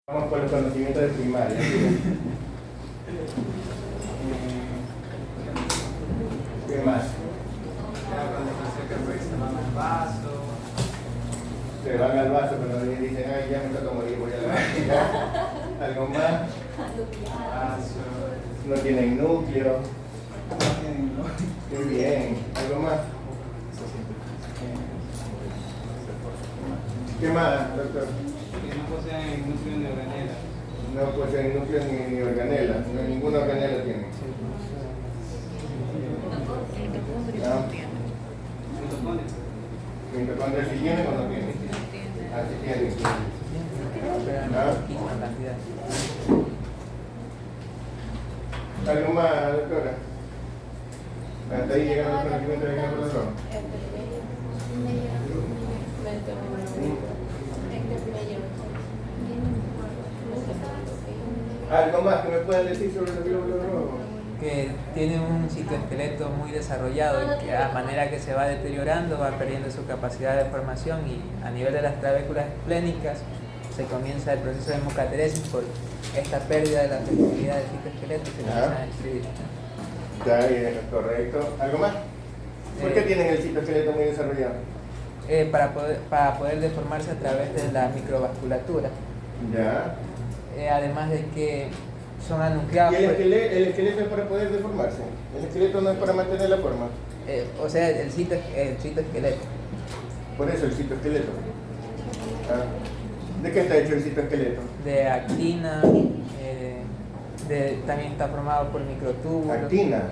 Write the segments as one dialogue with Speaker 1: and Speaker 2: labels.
Speaker 1: Vamos con los conocimientos de primaria. ¿Qué más? Se van al vaso, pero dicen, ay, ya me toca morir, voy a la vaso. ¿Algo más? No tienen núcleo. Qué bien. ¿Algo más? ¿Qué más, doctor?
Speaker 2: Que no poseen núcleo ni organela.
Speaker 1: No poseen núcleo ni organela. No, ninguna organela tiene. ¿Mitocondria sí tiene o no tiene? Ah, sí tiene. ¿Algo más, doctora? Hasta ahí llegan los conocimientos de la razón. ¿Algo más que me puedan decir sobre los glóbulos rojos?
Speaker 3: Que tiene un citoesqueleto muy desarrollado y que a manera que se va deteriorando va perdiendo su capacidad de formación, y a nivel de las trabéculas esplénicas se comienza el proceso de hemocateresis por esta pérdida de la flexibilidad del citoesqueleto y se comienzan a escribir.
Speaker 1: Ya, bien, correcto. ¿Algo más? ¿Por qué tienen el citoesqueleto muy desarrollado?
Speaker 3: Para poder deformarse a través de la microvasculatura.
Speaker 1: Ya.
Speaker 3: Además de que son anucleados.
Speaker 1: ¿Y el esqueleto es para poder deformarse? ¿El esqueleto no es para mantener la forma?
Speaker 3: O sea, el citoesqueleto.
Speaker 1: Por eso el citoesqueleto. Ah. ¿De qué está hecho el citoesqueleto?
Speaker 3: De actina, también está formado por microtúbulos.
Speaker 1: Actina.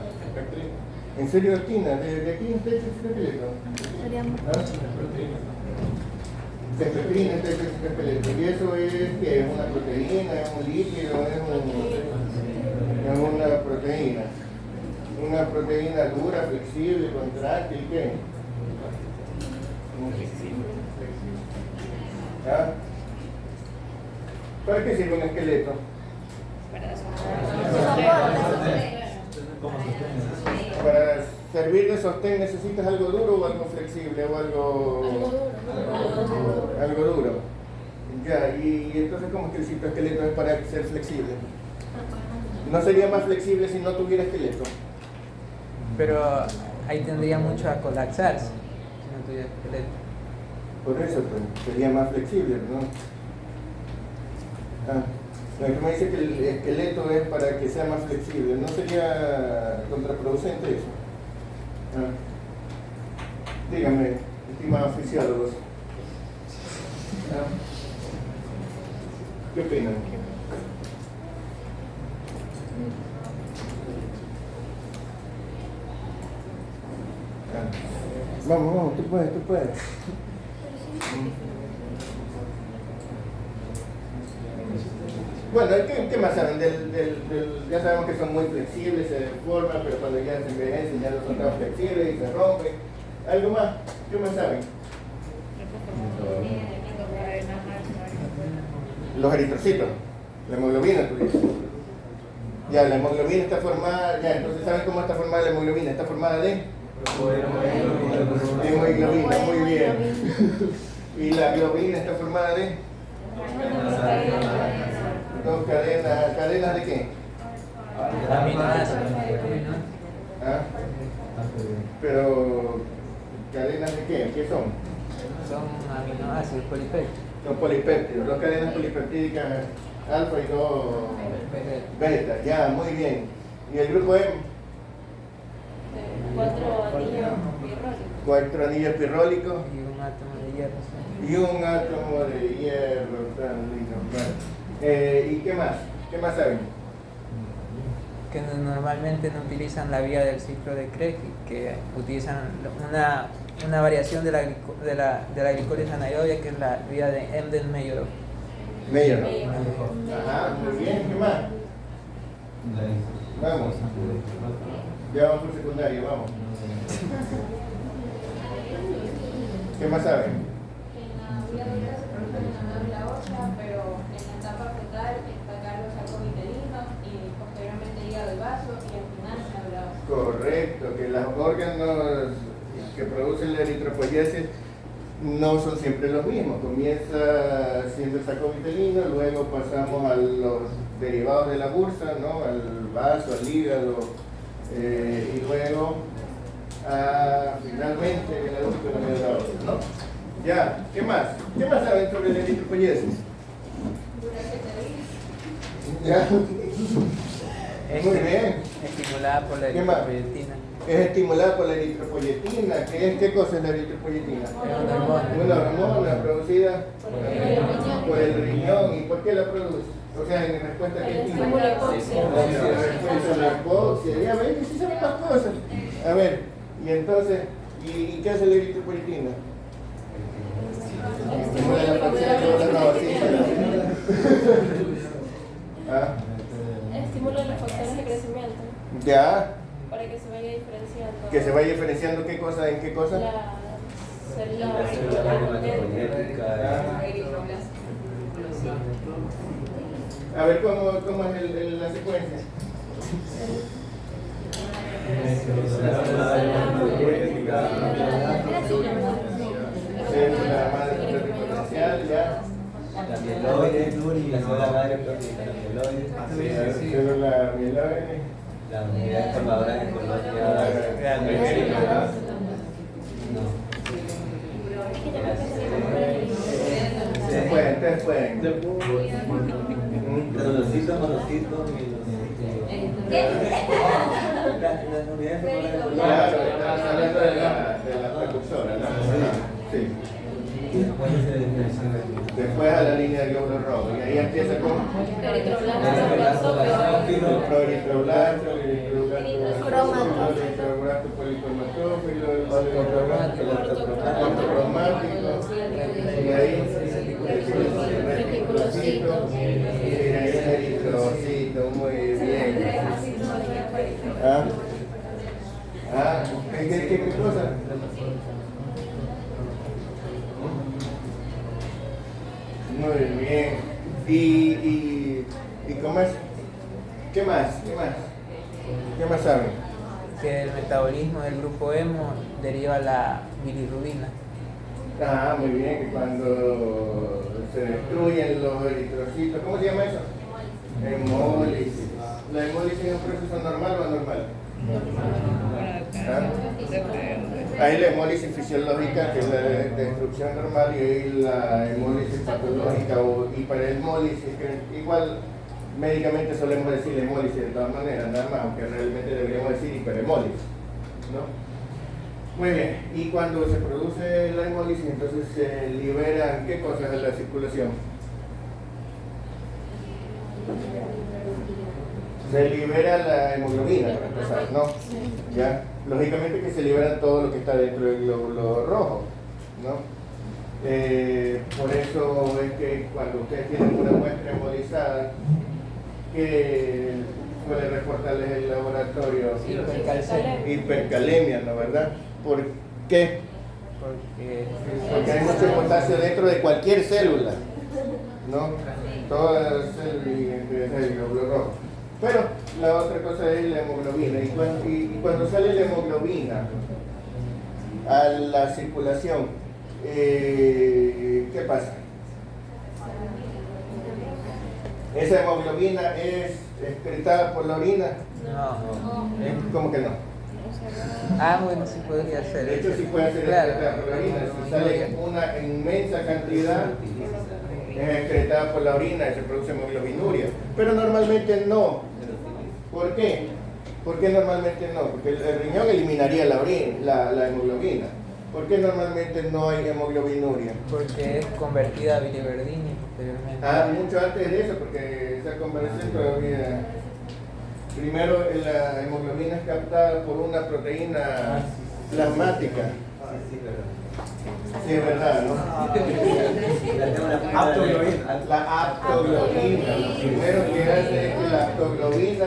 Speaker 1: ¿En serio actina? ¿De aquí está hecho el citoesqueleto? ¿Ah? De proteína está hecho el citoesqueleto. ¿Y eso es qué? ¿Es una proteína? ¿Es un líquido? ¿Es una proteína? ¿Una proteína dura, flexible, contráctil? ¿Qué? ¿Ah? ¿Para qué sirve un esqueleto? Para servir de sostén necesitas algo duro o algo flexible o algo duro. Ya, y entonces ¿cómo es que el citoesqueleto es para ser flexible? ¿No sería más flexible si no tuviera esqueleto?
Speaker 3: Pero ahí tendría mucho a colapsarse si no tuviera esqueleto.
Speaker 1: Por eso pues, sería más flexible, ¿no? Tú me dice que el esqueleto es para que sea más flexible. ¿No sería contraproducente eso? Díganme, estimados fisiólogos. ¿Qué opinan? Vamos, tú puedes. Bueno, ¿qué más saben? Ya sabemos que son muy flexibles, se deforman, pero cuando ya se envejecen ya no son tan flexibles y se rompen. ¿Algo más? ¿Qué más saben? Los eritrocitos, la hemoglobina, tú dices. Ya, la hemoglobina está formada, ya, entonces ¿saben cómo está formada la hemoglobina? Está formada de hemoglobina, muy bien. Y la globina está formada de dos cadenas. ¿Cadenas de qué?
Speaker 3: Aminoácidos.
Speaker 1: ¿Ah? Pero, ¿cadenas de qué? ¿Qué son?
Speaker 3: Son aminoácidos polipéptidos.
Speaker 1: Son polipéptidos, dos cadenas polipeptídicas alfa y dos beta. Ya, muy bien. ¿Y el grupo M? 4 anillos pirrólicos.
Speaker 3: Y un átomo de hierro.
Speaker 1: Y un átomo de hierro tan lindo. ¿Y qué más? ¿Qué más saben?
Speaker 3: Que normalmente no utilizan la vía del ciclo de Krebs, que utilizan una variación de la glicólisis anaerobia, que es la vía de Embden-Meyerhof.
Speaker 1: Meyerhof. Ajá, muy bien. ¿Qué más? Vamos. Ya vamos por secundario, vamos. ¿Qué más saben?
Speaker 4: Que en la vía se produce una médula ósea, pero en la etapa fetal está Carlos sarcomiterino y posteriormente hígado y vaso y al final médula ósea.
Speaker 1: Correcto, que los órganos que producen la eritropoyesis no son siempre los mismos. Comienza siendo el sacovitelino, luego pasamos a los derivados de la bursa, ¿no? Al vaso, al hígado, y luego finalmente el adulto en medio de la otra, ¿no? Ya, ¿qué más? ¿Qué más saben sobre la eritropoyesis? Ya. Muy bien.
Speaker 3: Estimulada por la
Speaker 1: ¿Qué más?
Speaker 3: eritropoyetina.
Speaker 1: Es estimulada por la eritropoyetina. ¿Qué cosa es la eritropoyetina?
Speaker 3: Es una hormona.
Speaker 1: Una hormona producida por el riñón. ¿Y por qué la produce? O sea, en respuesta a qué tipo.
Speaker 4: Estímulo hipoxia.
Speaker 1: En respuesta a la hipoxia. Ya ven que sí saben las cosas. A ver, y entonces, ¿y qué hace la eritropoyetina? Estimula la facción. No, sí, ¿Ah?
Speaker 5: Estimula las factores de crecimiento
Speaker 1: Ya,
Speaker 5: para que se vaya diferenciando.
Speaker 1: que se vaya diferenciando qué cosa en qué cosa.
Speaker 5: La célula
Speaker 1: A ver, ¿cómo es la secuencia? Célula madre pluripotencial, ya.
Speaker 2: La mieloide, la célula madre pluripotencial,
Speaker 1: Célula mieloide.
Speaker 2: la unidad formadora de
Speaker 1: Ustedes pueden.
Speaker 2: Monocitos, monocitos, las unidades formadoras de
Speaker 1: Claro, estamos hablando de la precursora, ¿no? Sí. Después a la línea del glóbulo rojo. Y ahí empieza con
Speaker 5: eritroblasto,
Speaker 1: proeritroblasto, eritroblasto policromatófilo, el ortocromático, y ahí el reticulocito, y ahí el eritrocito. Muy bien. ¿Qué cosa? Muy bien. ¿Y cómo es? ¿Qué más? ¿Qué más saben?
Speaker 3: Que el metabolismo del grupo hemo deriva la bilirrubina.
Speaker 1: Muy bien, que cuando se destruyen los eritrocitos, ¿cómo se llama eso? Hemólisis. ¿La hemólisis es un proceso normal o anormal? Hay la hemólisis fisiológica, que es la destrucción normal, y hay la hemólisis patológica o hiperhemólisis, que igual médicamente solemos decir hemólisis de todas maneras, nada más, aunque realmente deberíamos decir hiperhemólisis, ¿no? Muy bien, y cuando se produce la hemólisis, entonces se liberan, ¿qué cosas de la circulación? Se libera la hemoglobina, para empezar, ¿no? ¿Ya? Lógicamente que se libera todo lo que está dentro del glóbulo rojo, ¿no? Por eso es que cuando ustedes tienen una muestra embolizada, que puede reportarles el laboratorio hipercalemia, ¿no? ¿Verdad? ¿Por qué? Porque hay mucho potasio dentro de cualquier célula, ¿no? Todas las células del glóbulo rojo. Pero la otra cosa es la hemoglobina. Y cuando sale la hemoglobina a la circulación, ¿qué pasa? ¿Esa hemoglobina es excretada por la orina?
Speaker 3: No.
Speaker 1: ¿Cómo que no?
Speaker 3: Bueno, sí podría ser.
Speaker 1: De hecho, sí puede ser excretada por la orina. Si sale una inmensa cantidad, es excretada por la orina y se produce hemoglobinuria. Pero normalmente no. ¿Por qué? ¿Por qué normalmente no? Porque el riñón eliminaría la hemoglobina. ¿Por qué normalmente no hay hemoglobinuria?
Speaker 3: Porque es convertida a biliverdina posteriormente.
Speaker 1: Mucho antes de eso, porque esa conversión todavía... Primero la hemoglobina es captada por una proteína plasmática. Sí, es verdad, ¿no? La aptoglobina. Lo primero que hace es que la aptoglobina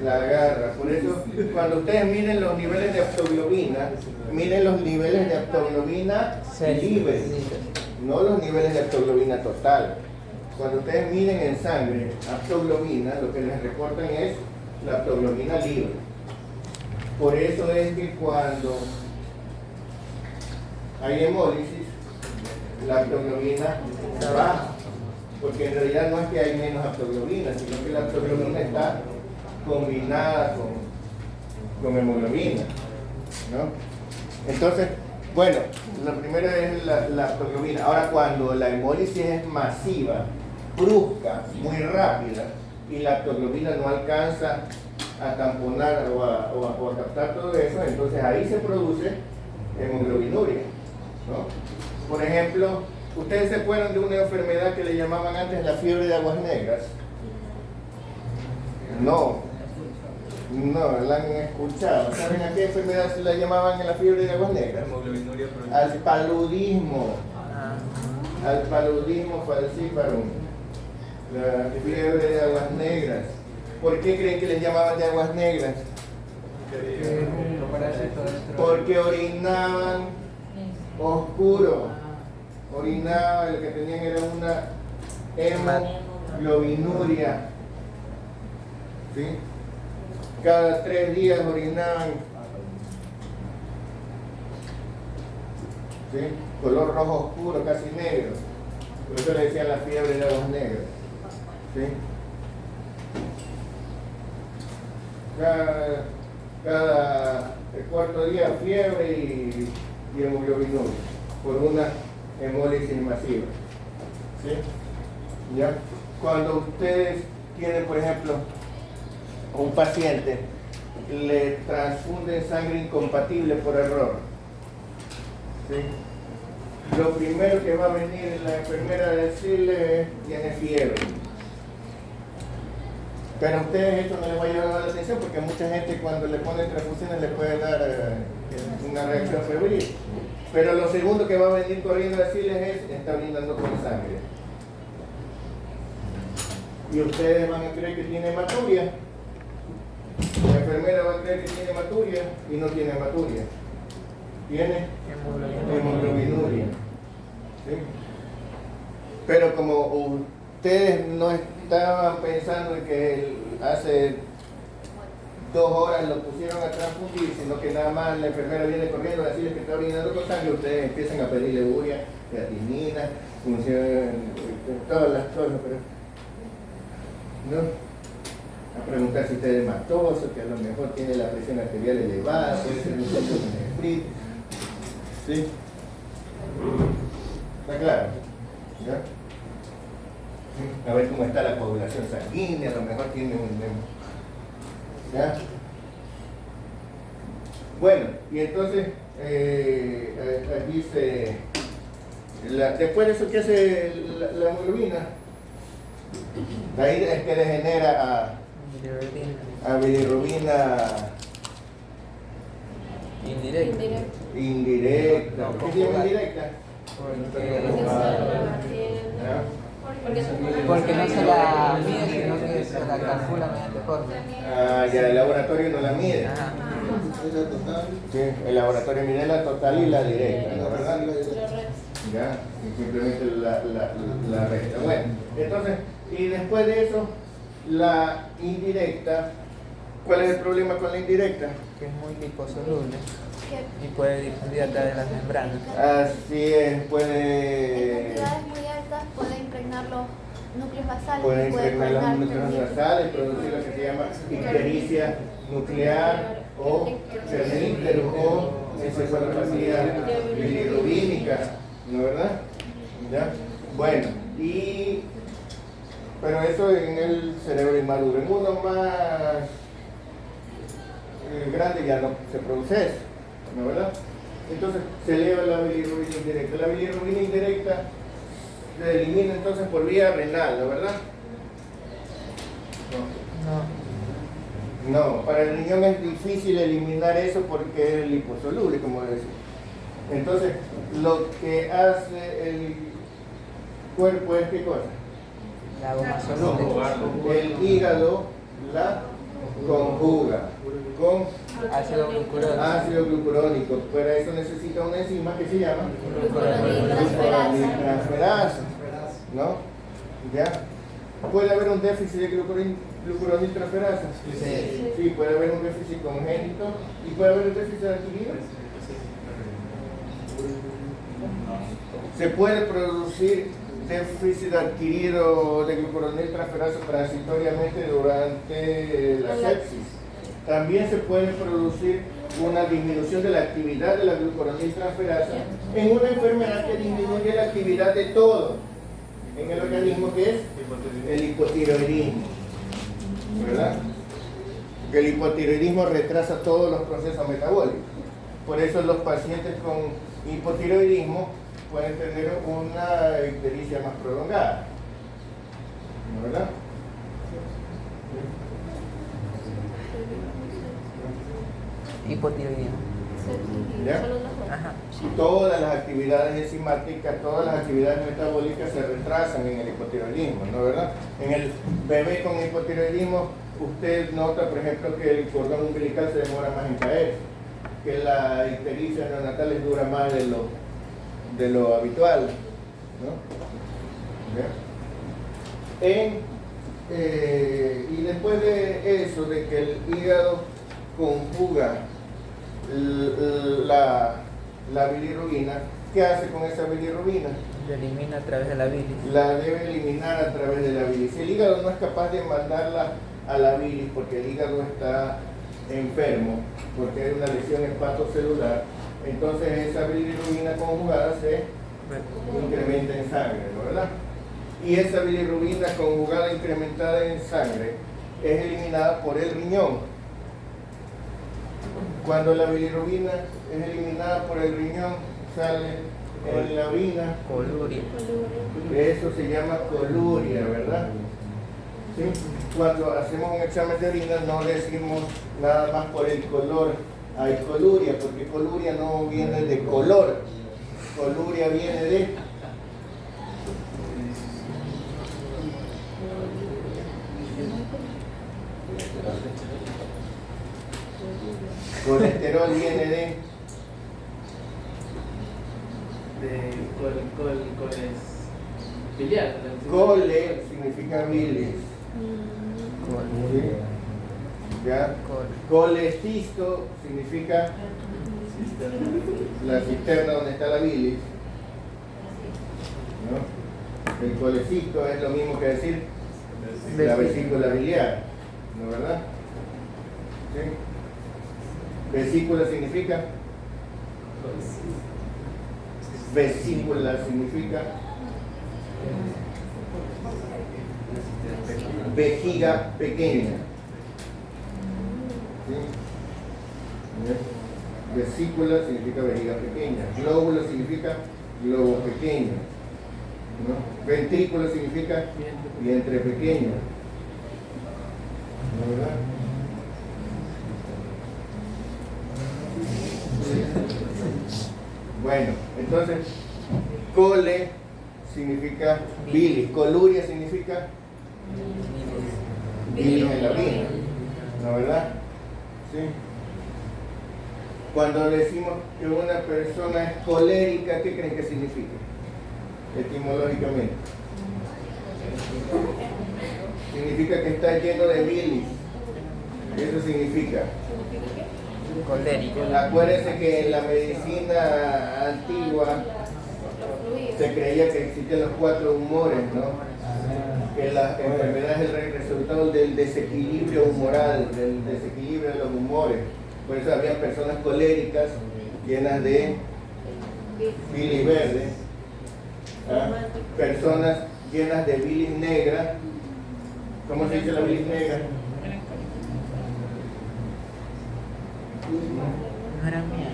Speaker 1: la agarra. Por eso, cuando ustedes miren los niveles de aptoglobina, miren los niveles de aptoglobina libres, no los niveles de aptoglobina total. Cuando ustedes miren en sangre aptoglobina, lo que les reportan es la aptoglobina libre. Por eso es que cuando hay hemólisis, la aptoglobina baja, porque en realidad no es que hay menos aptoglobina, sino que la aptoglobina está combinada con hemoglobina, ¿no? Entonces, bueno, lo primero es la aptoglobina. Ahora, cuando la hemólisis es masiva, brusca, muy rápida, y la aptoglobina no alcanza a tamponar o a captar todo eso, entonces ahí se produce hemoglobinuria, ¿no? Por ejemplo, ustedes se acuerdan de una enfermedad que le llamaban antes la fiebre de aguas negras. No, la han escuchado. ¿Saben a qué enfermedad se la llamaban en la fiebre de aguas negras? Al paludismo. Al paludismo falciparum. La fiebre de aguas negras. ¿Por qué creen que les llamaban de aguas negras? Porque orinaban oscuro. Orinaban, lo que tenían era una hemoglobinuria. ¿Sí? Cada 3 días orinaban, ¿sí? Color rojo oscuro, casi negro. Por eso le decían la fiebre de aguas negras. ¿Sí? Cada cuarto día fiebre y hemoglobinuria por una hemólisis masiva. ¿Sí? ¿Ya? Cuando ustedes tienen, por ejemplo, un paciente le transfunden sangre incompatible por error, ¿sí? Lo primero que va a venir la enfermera a decirle es: tiene fiebre. Pero a ustedes esto no les va a llamar la atención, porque a mucha gente cuando le ponen transfusiones le puede dar una reacción febril. Pero lo segundo que va a venir corriendo a decirles es: está brindando con sangre. Y ustedes van a creer que tiene hematuria. La enfermera va a creer que tiene hematuria y no tiene hematuria. Tiene hemoglobinuria. ¿Sí? Pero como ustedes no estaban pensando en que hace 2 horas lo pusieron a transfundir, sino que nada más la enfermera viene corriendo a decirles que está orinando con sangre, ustedes empiezan a pedirle urea, creatinina, todas las cosas, pero ¿no? A preguntar si usted es hematoso, que a lo mejor tiene la presión arterial elevada, puede ser un centro de nefritis. ¿Sí? ¿Está claro? ¿Ya? A ver cómo está la coagulación sanguínea, a lo mejor tiene un... ¿Ya? Bueno, y entonces aquí se... después de eso, ¿qué hace la hemoglobina? De ahí es que degenera a bilirrubina indirecta. ¿Por qué se llama indirecta?
Speaker 3: Porque no se la mide, sino que se la calcula mediante fórmula.
Speaker 1: Ah, ya el laboratorio no la mide. Sí, el laboratorio mide la total y la directa, ¿no? ¿Verdad? Ya, y simplemente la recta. Bueno, entonces, y después de eso, la indirecta. ¿Cuál es el problema con la indirecta?
Speaker 3: Que es muy liposoluble y puede difundir a través de las membranas.
Speaker 1: Así es,
Speaker 6: En
Speaker 1: puede
Speaker 6: cantidades muy altas puede impregnar los núcleos basales.
Speaker 1: puede impregnar las
Speaker 6: formar
Speaker 1: núcleos
Speaker 6: termitas.
Speaker 1: basales, producir lo que se llama ictericia nuclear o cernícteros o encefalopatía bilirrubínica, ¿no verdad? ¿Ya? Bueno, pero eso en el cerebro inmaduro. En uno más grande ya no se produce eso, ¿no verdad? Entonces se eleva la bilirrubina indirecta. La bilirrubina indirecta se elimina entonces por vía renal, ¿no verdad? No, para el riñón es difícil eliminar eso porque es liposoluble, como decía. Entonces, lo que hace el cuerpo es ¿qué cosa?
Speaker 3: La goma soluble.
Speaker 1: El hígado la conjuga con
Speaker 3: Ácido glucurónico.
Speaker 1: ácido glucurónico. Para eso necesita una enzima que se llama glucuroniltransferasa, ¿no? ¿Ya? ¿Puede haber un déficit de glucuroniltransferasa? Sí, puede haber un déficit congénito y puede haber un déficit adquirido. Se puede producir déficit adquirido de glucuroniltransferasa transitoriamente durante la sepsis. También se puede producir una disminución de la actividad de la glucuroniltransferasa en una enfermedad que disminuye la actividad de todo en el organismo, que es el hipotiroidismo, ¿verdad? Que el hipotiroidismo retrasa todos los procesos metabólicos. Por eso los pacientes con hipotiroidismo pueden tener una ictericia más prolongada, ¿verdad?
Speaker 3: Hipotiroidismo.
Speaker 1: ¿Ya?
Speaker 3: Ajá.
Speaker 1: Todas las actividades enzimáticas, todas las actividades metabólicas se retrasan en el hipotiroidismo, ¿no, verdad? En el bebé con hipotiroidismo, usted nota, por ejemplo, que el cordón umbilical se demora más en caer, que la ictericia neonatal dura más de lo habitual, ¿no? Y después de eso, de que el hígado conjuga la bilirrubina, ¿qué hace con esa bilirrubina?
Speaker 3: La elimina a través de la bilis.
Speaker 1: La debe eliminar a través de la bilis. Si el hígado no es capaz de mandarla a la bilis porque el hígado está enfermo, porque hay una lesión hepatocelular, entonces esa bilirrubina conjugada se incrementa en sangre, ¿no, verdad? Y esa bilirrubina conjugada incrementada en sangre es eliminada por el riñón. Cuando la bilirrubina es eliminada por el riñón, sale en la orina.
Speaker 3: Coluria.
Speaker 1: Eso se llama coluria, ¿verdad? ¿Sí? Cuando hacemos un examen de orina no decimos nada más por el color, hay coluria, porque coluria no viene de color, coluria viene de colesterol, viene de
Speaker 7: biliar.
Speaker 1: cole, significa bilis. ¿Sí? ¿Ya? Colecisto significa la cisterna donde está la bilis, ¿no? El colecisto es lo mismo que decir la vesícula biliar, ¿no, verdad? ¿Sí? Vesícula significa vejiga pequeña. ¿Sí? Vesícula significa vejiga pequeña. Glóbulo significa globo pequeño, ¿no? Ventrículo significa vientre pequeño, ¿no, verdad? Bueno, entonces cole significa bilis, coluria significa bilis en la orina, ¿no, verdad? ¿Sí? Cuando decimos que una persona es colérica, ¿qué creen que significa? Etimológicamente. Significa que está lleno de bilis. Eso significa.
Speaker 3: Colérico.
Speaker 1: Acuérdense que en la medicina antigua se creía que existían los 4 humores, ¿no? Que la enfermedad es el resultado del desequilibrio humoral, del desequilibrio de los humores. Por eso había personas coléricas llenas de bilis verde, ¿ah? Personas llenas de bilis negra. ¿Cómo se dice la bilis negra?
Speaker 3: No era mía.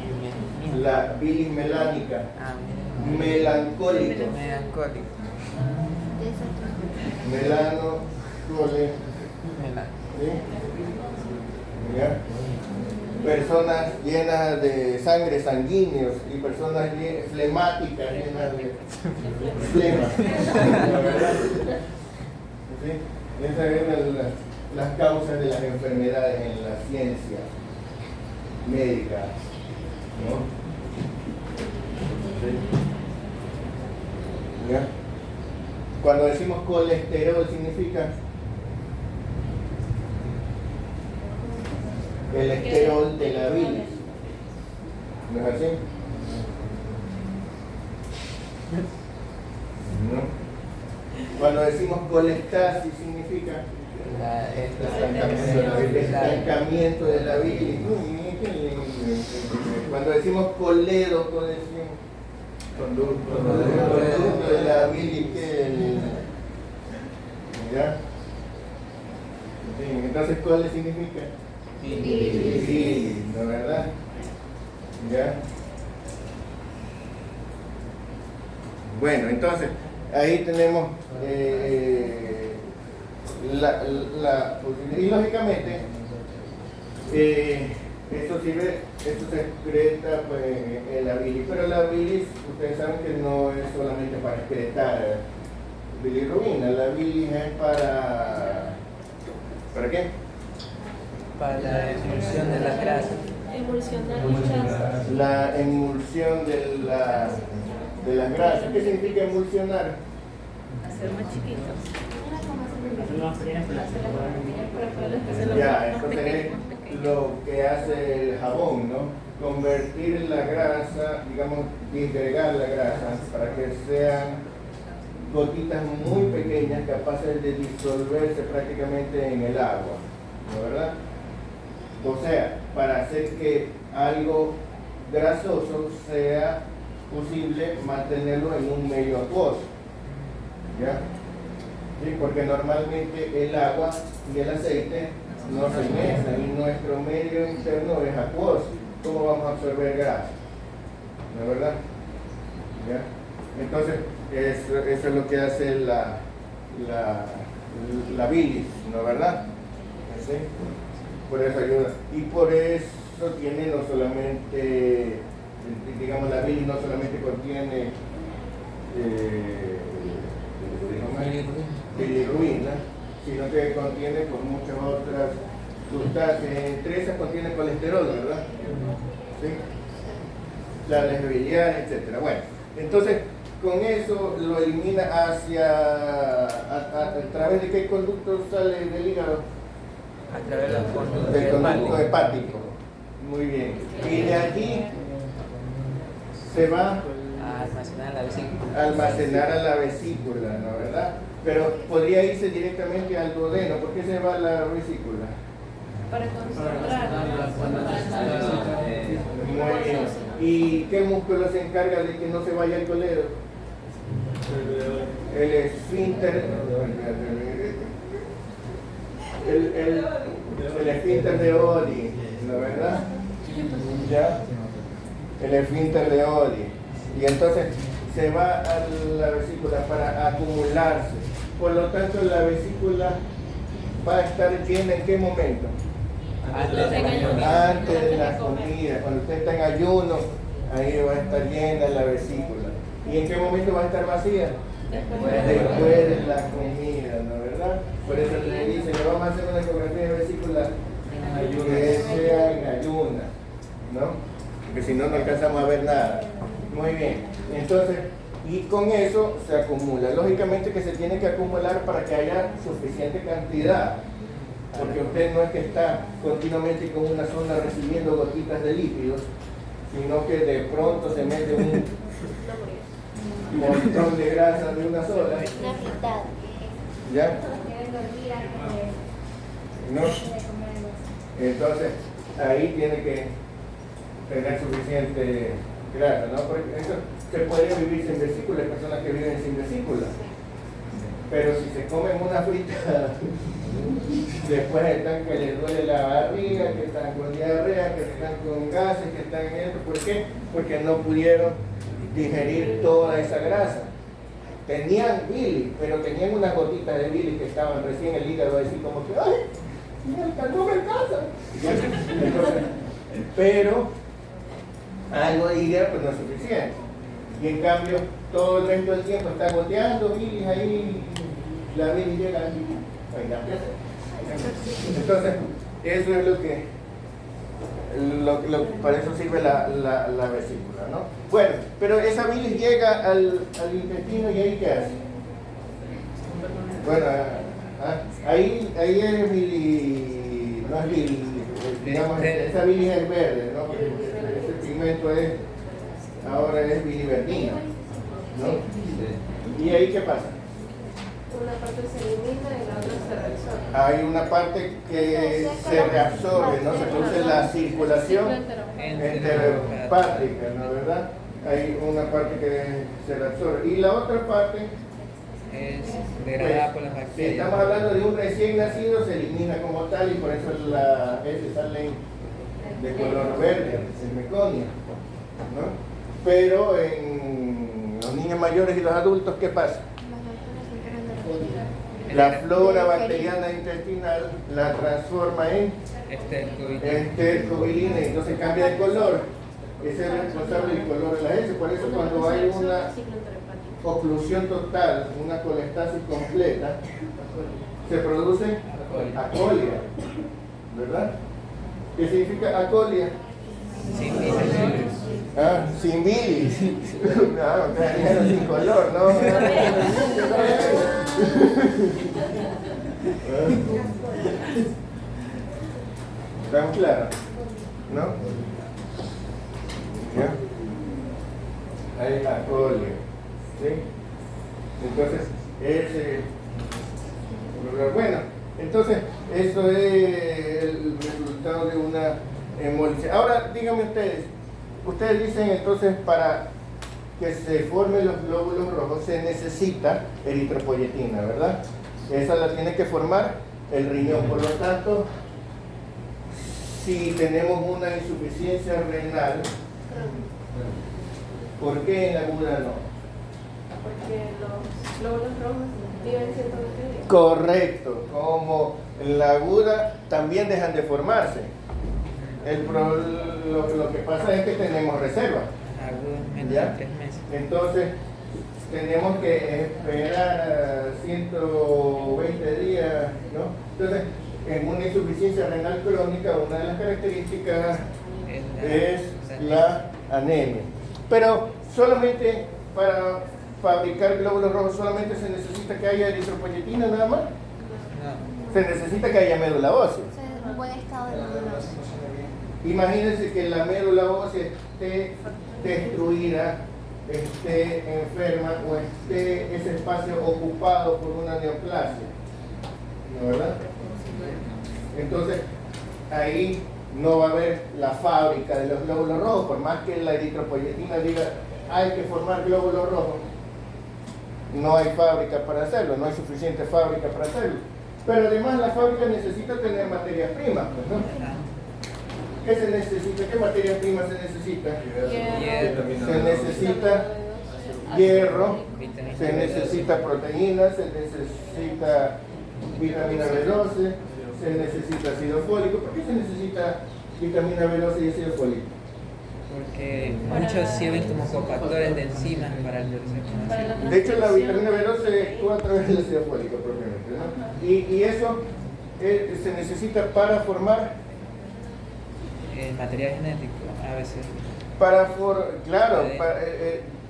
Speaker 1: La bilis melánica.
Speaker 3: Ah,
Speaker 1: Melancólico.
Speaker 3: melancólico.
Speaker 1: Melano, cole. ¿Sí? ¿Ya? Personas llenas de sangre, sanguíneos, y personas flemáticas, llenas de flema. ¿La verdad? ¿Sí? Esas eran las causas de las enfermedades en la ciencia médica, ¿no? ¿Sí? ¿Ya? Cuando decimos colesterol significa el esterol de la bilis, ¿no es así? ¿No? Cuando decimos colestasis significa el estancamiento de la bilis. Cuando decimos colédoco decimos conducto de la bilis que ¿ya? Entonces, ¿cuál significa? Bilis, ¿no verdad? ¿Ya? Bueno, entonces, ahí tenemos la posibilidad. Y lógicamente, esto se excreta pues, en la bilis. Pero la bilis, ustedes saben que no es solamente para excretar bilirrubina. La bilis es ¿para qué?
Speaker 3: Para la emulsión de las grasas.
Speaker 5: Emulsionar las grasas.
Speaker 1: La emulsión de las grasas. ¿Qué significa emulsionar?
Speaker 5: Hacer más chiquitos.
Speaker 1: Ya, entonces es lo que hace el jabón, ¿no? Convertir la grasa, digamos, disgregar la grasa para que sean gotitas muy pequeñas capaces de disolverse prácticamente en el agua, ¿no verdad? O sea, para hacer que algo grasoso sea posible mantenerlo en un medio acuoso, ¿ya? ¿Sí? Porque normalmente el agua y el aceite no se mezclan y nuestro medio interno es acuoso. ¿Cómo vamos a absorber grasa? ¿No verdad? ¿Ya? Entonces, eso es lo que hace la bilis, ¿no verdad? ¿Sí? Por eso ayuda. Y por eso tiene no solamente, digamos, la bilis no solamente contiene bilirrubina, sino que contiene pues, muchas otras sustancias. Entre esas contiene colesterol, ¿verdad? ¿Sí? Sales biliares, etc. Bueno, entonces con eso lo elimina a través de qué conducto sale del hígado.
Speaker 3: A través de los conductos
Speaker 1: Del conducto
Speaker 3: hepáticos.
Speaker 1: hepático. Muy bien. Y de allí se va
Speaker 3: A almacenar la vesícula.
Speaker 1: a almacenar a la vesícula, ¿no verdad? Pero podría irse directamente al duodeno. ¿Por qué se va a la vesícula?
Speaker 5: Para concentrar.
Speaker 1: Muy bien. ¿Y qué músculo se encarga de que no se vaya al coledo? El esfínter. El esfínter de Oddi, ¿no verdad? ¿Ya? El esfínter de Oddi. Y entonces se va a la vesícula para acumularse. Por lo tanto, la vesícula va a estar llena ¿en qué momento?
Speaker 3: Antes de
Speaker 1: Antes de la comida. Cuando usted está en ayuno, ahí va a estar llena la vesícula. ¿Y en qué momento va a estar vacía? Después de la comida, ¿no verdad? Por eso le dice que vamos a hacer una ecografía de vesícula que sea en ayuna, ¿no? Porque si no, no alcanzamos a ver nada. Muy bien. Entonces, y con eso se acumula. Lógicamente que se tiene que acumular para que haya suficiente cantidad. Porque usted no es que está continuamente con una sonda recibiendo gotitas de lípidos, sino que de pronto se mete un montón de grasa de una sola.
Speaker 6: Una fritada.
Speaker 1: ¿Ya?
Speaker 4: Quieren dormir antes
Speaker 1: ¿No?
Speaker 4: de comer algo.
Speaker 1: Entonces, ahí tiene que tener suficiente grasa, ¿no? Porque eso se puede vivir sin vesícula, hay personas que viven sin vesícula. Pero si se comen una frita, después están que les duele la barriga, que están con diarrea, que están con gases, que están en esto. ¿Por qué? Porque no pudieron digerir toda esa grasa. Tenían bilis, pero tenían unas gotitas de bilis que estaban recién en el hígado, así como que, ¡ay! No me alcanza. Entonces, pero algo de hígado pues no es suficiente. Y en cambio, todo el resto del tiempo está goteando bilis ahí, la bilis llega aquí. Entonces, eso es lo que para eso sirve la vesícula, ¿no? Bueno, pero esa bilis llega al intestino y ahí ¿qué hace? Bueno, ahí es bilis, no es bilis, digamos, esa bilis es verde, ¿no? Porque ese pigmento ahora es biliverdina. ¿no?
Speaker 2: Sí.
Speaker 1: ¿Y ahí qué pasa?
Speaker 4: Una parte se elimina y la otra se reabsorbe.
Speaker 1: Hay una parte que se reabsorbe, ¿no? Se produce la circulación enteropátrica, ¿no? ¿Verdad? Hay una parte que se reabsorbe. Y la otra parte,
Speaker 3: es degradada por las
Speaker 1: si
Speaker 3: bacterias.
Speaker 1: estamos hablando de un recién nacido, se elimina como tal y por eso las heces salen de color verde, el meconio, ¿no? Pero en los niños mayores y los adultos, ¿qué pasa? La flora bacteriana intestinal la transforma en estercobilina y entonces cambia de color. Ese es el responsable del color de las heces. Por eso cuando hay una oclusión total, una colestasis completa, se produce acolia, ¿verdad? ¿Qué significa acolia?
Speaker 3: Sin bilis.
Speaker 1: Ah, sin bilis. No, sin color, ¿no? ¿Están claros? ¿No? ¿Ya? Hay acolia. ¿Sí? Entonces, bueno, entonces, eso es el resultado de una hemolisis. Ahora, díganme ustedes dicen entonces para que se formen los glóbulos rojos se necesita eritropoyetina, ¿verdad? Esa la tiene que formar el riñón, por lo tanto, si tenemos una insuficiencia renal, ¿por qué en la aguda no?
Speaker 4: Porque los glóbulos rojos viven 120 días.
Speaker 1: Correcto, como en la aguda también dejan de formarse. Lo que pasa es que tenemos reserva.
Speaker 3: Agudos menos de
Speaker 1: ¿Ya?
Speaker 3: 3 meses.
Speaker 1: Entonces, tenemos que esperar 120 días, ¿no? Entonces, en una insuficiencia renal crónica, una de las características es la anemia. Pero solamente para fabricar glóbulos rojos solamente se necesita que haya eritropoyetina nada más.
Speaker 3: No.
Speaker 1: Se necesita que haya médula ósea.
Speaker 6: Un buen estado de médula.
Speaker 1: Imagínense que la médula ósea esté destruida, esté enferma o esté ese espacio ocupado por una neoplasia, ¿no, verdad? Entonces, ahí no va a haber la fábrica de los glóbulos rojos, por más que la eritropoyetina diga hay que formar glóbulos rojos, no hay fábrica para hacerlo, no hay suficiente fábrica para hacerlo. Pero además la fábrica necesita tener materias primas, pues, ¿no? ¿Qué se necesita? ¿Qué materias primas se necesita? Se necesita hierro, se necesita proteínas, se necesita vitamina B12, se necesita ácido fólico. ¿Por qué se necesita vitamina B12 y ácido fólico?
Speaker 3: Porque muchos sirven como cofactores de enzimas para el proceso.
Speaker 1: De hecho, la vitamina B12 actúa a través del ácido fólico propiamente, ¿no? Y eso se necesita para formar
Speaker 3: material genético, a veces.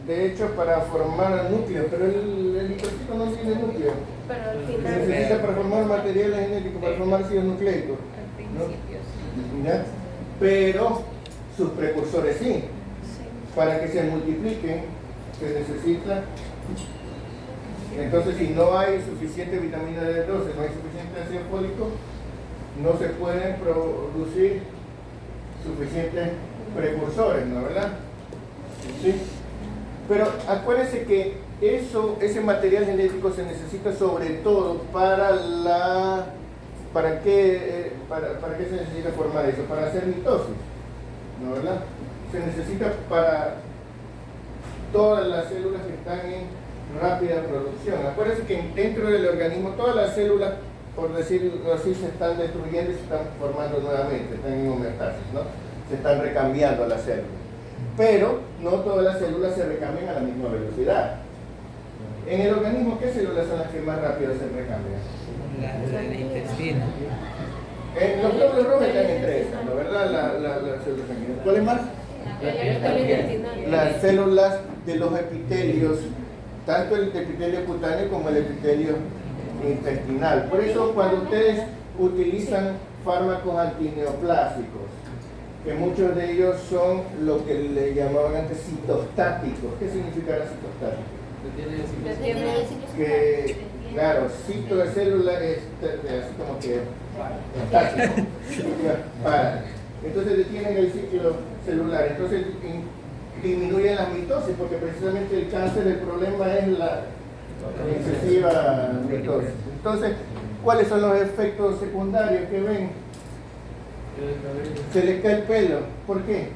Speaker 1: De hecho, para formar núcleos, pero el eritrocito no tiene núcleo.
Speaker 4: Pero al
Speaker 1: Se
Speaker 4: final,
Speaker 1: necesita para formar materiales genéticos, para formar ácidos nucleicos, ¿no? ¿Ya? Pero sus precursores sí. Para que se multipliquen se necesita. Entonces, si no hay suficiente vitamina D12, no hay suficiente ácido fólico, no se pueden producir suficientes precursores, ¿no, verdad? Sí. Pero acuérdense que ese material genético se necesita sobre todo ¿para qué se necesita formar eso? Para hacer mitosis, ¿no, verdad? Se necesita para todas las células que están en rápida producción. Acuérdense que dentro del organismo todas las células, por decirlo así, se están destruyendo y se están formando nuevamente, están en homeostasis, ¿no? Se están recambiando las células. Pero no todas las células se recambian a la misma velocidad. En el organismo, ¿qué células son las que más rápido se recambian?
Speaker 3: Las del intestino.
Speaker 1: Los glóbulos rojos están entre esas, ¿no, verdad? Las células sanguíneas. ¿Cuáles más? Las células de los epitelios, tanto el epitelio cutáneo como el epitelio intestinal. Por eso cuando ustedes utilizan fármacos antineoplásicos, que muchos de ellos son lo que le llamaban antes citostáticos. ¿Qué significará citostático?
Speaker 6: Detiene el ciclo celular.
Speaker 1: Que, claro, ciclo de célula es así como que estático. Para. Entonces detienen el ciclo celular. Entonces disminuyen las mitosis, porque precisamente el cáncer, el problema es la excesiva mitosis. Entonces, ¿cuáles son los efectos secundarios que ven? Se les cae el pelo. ¿Por qué?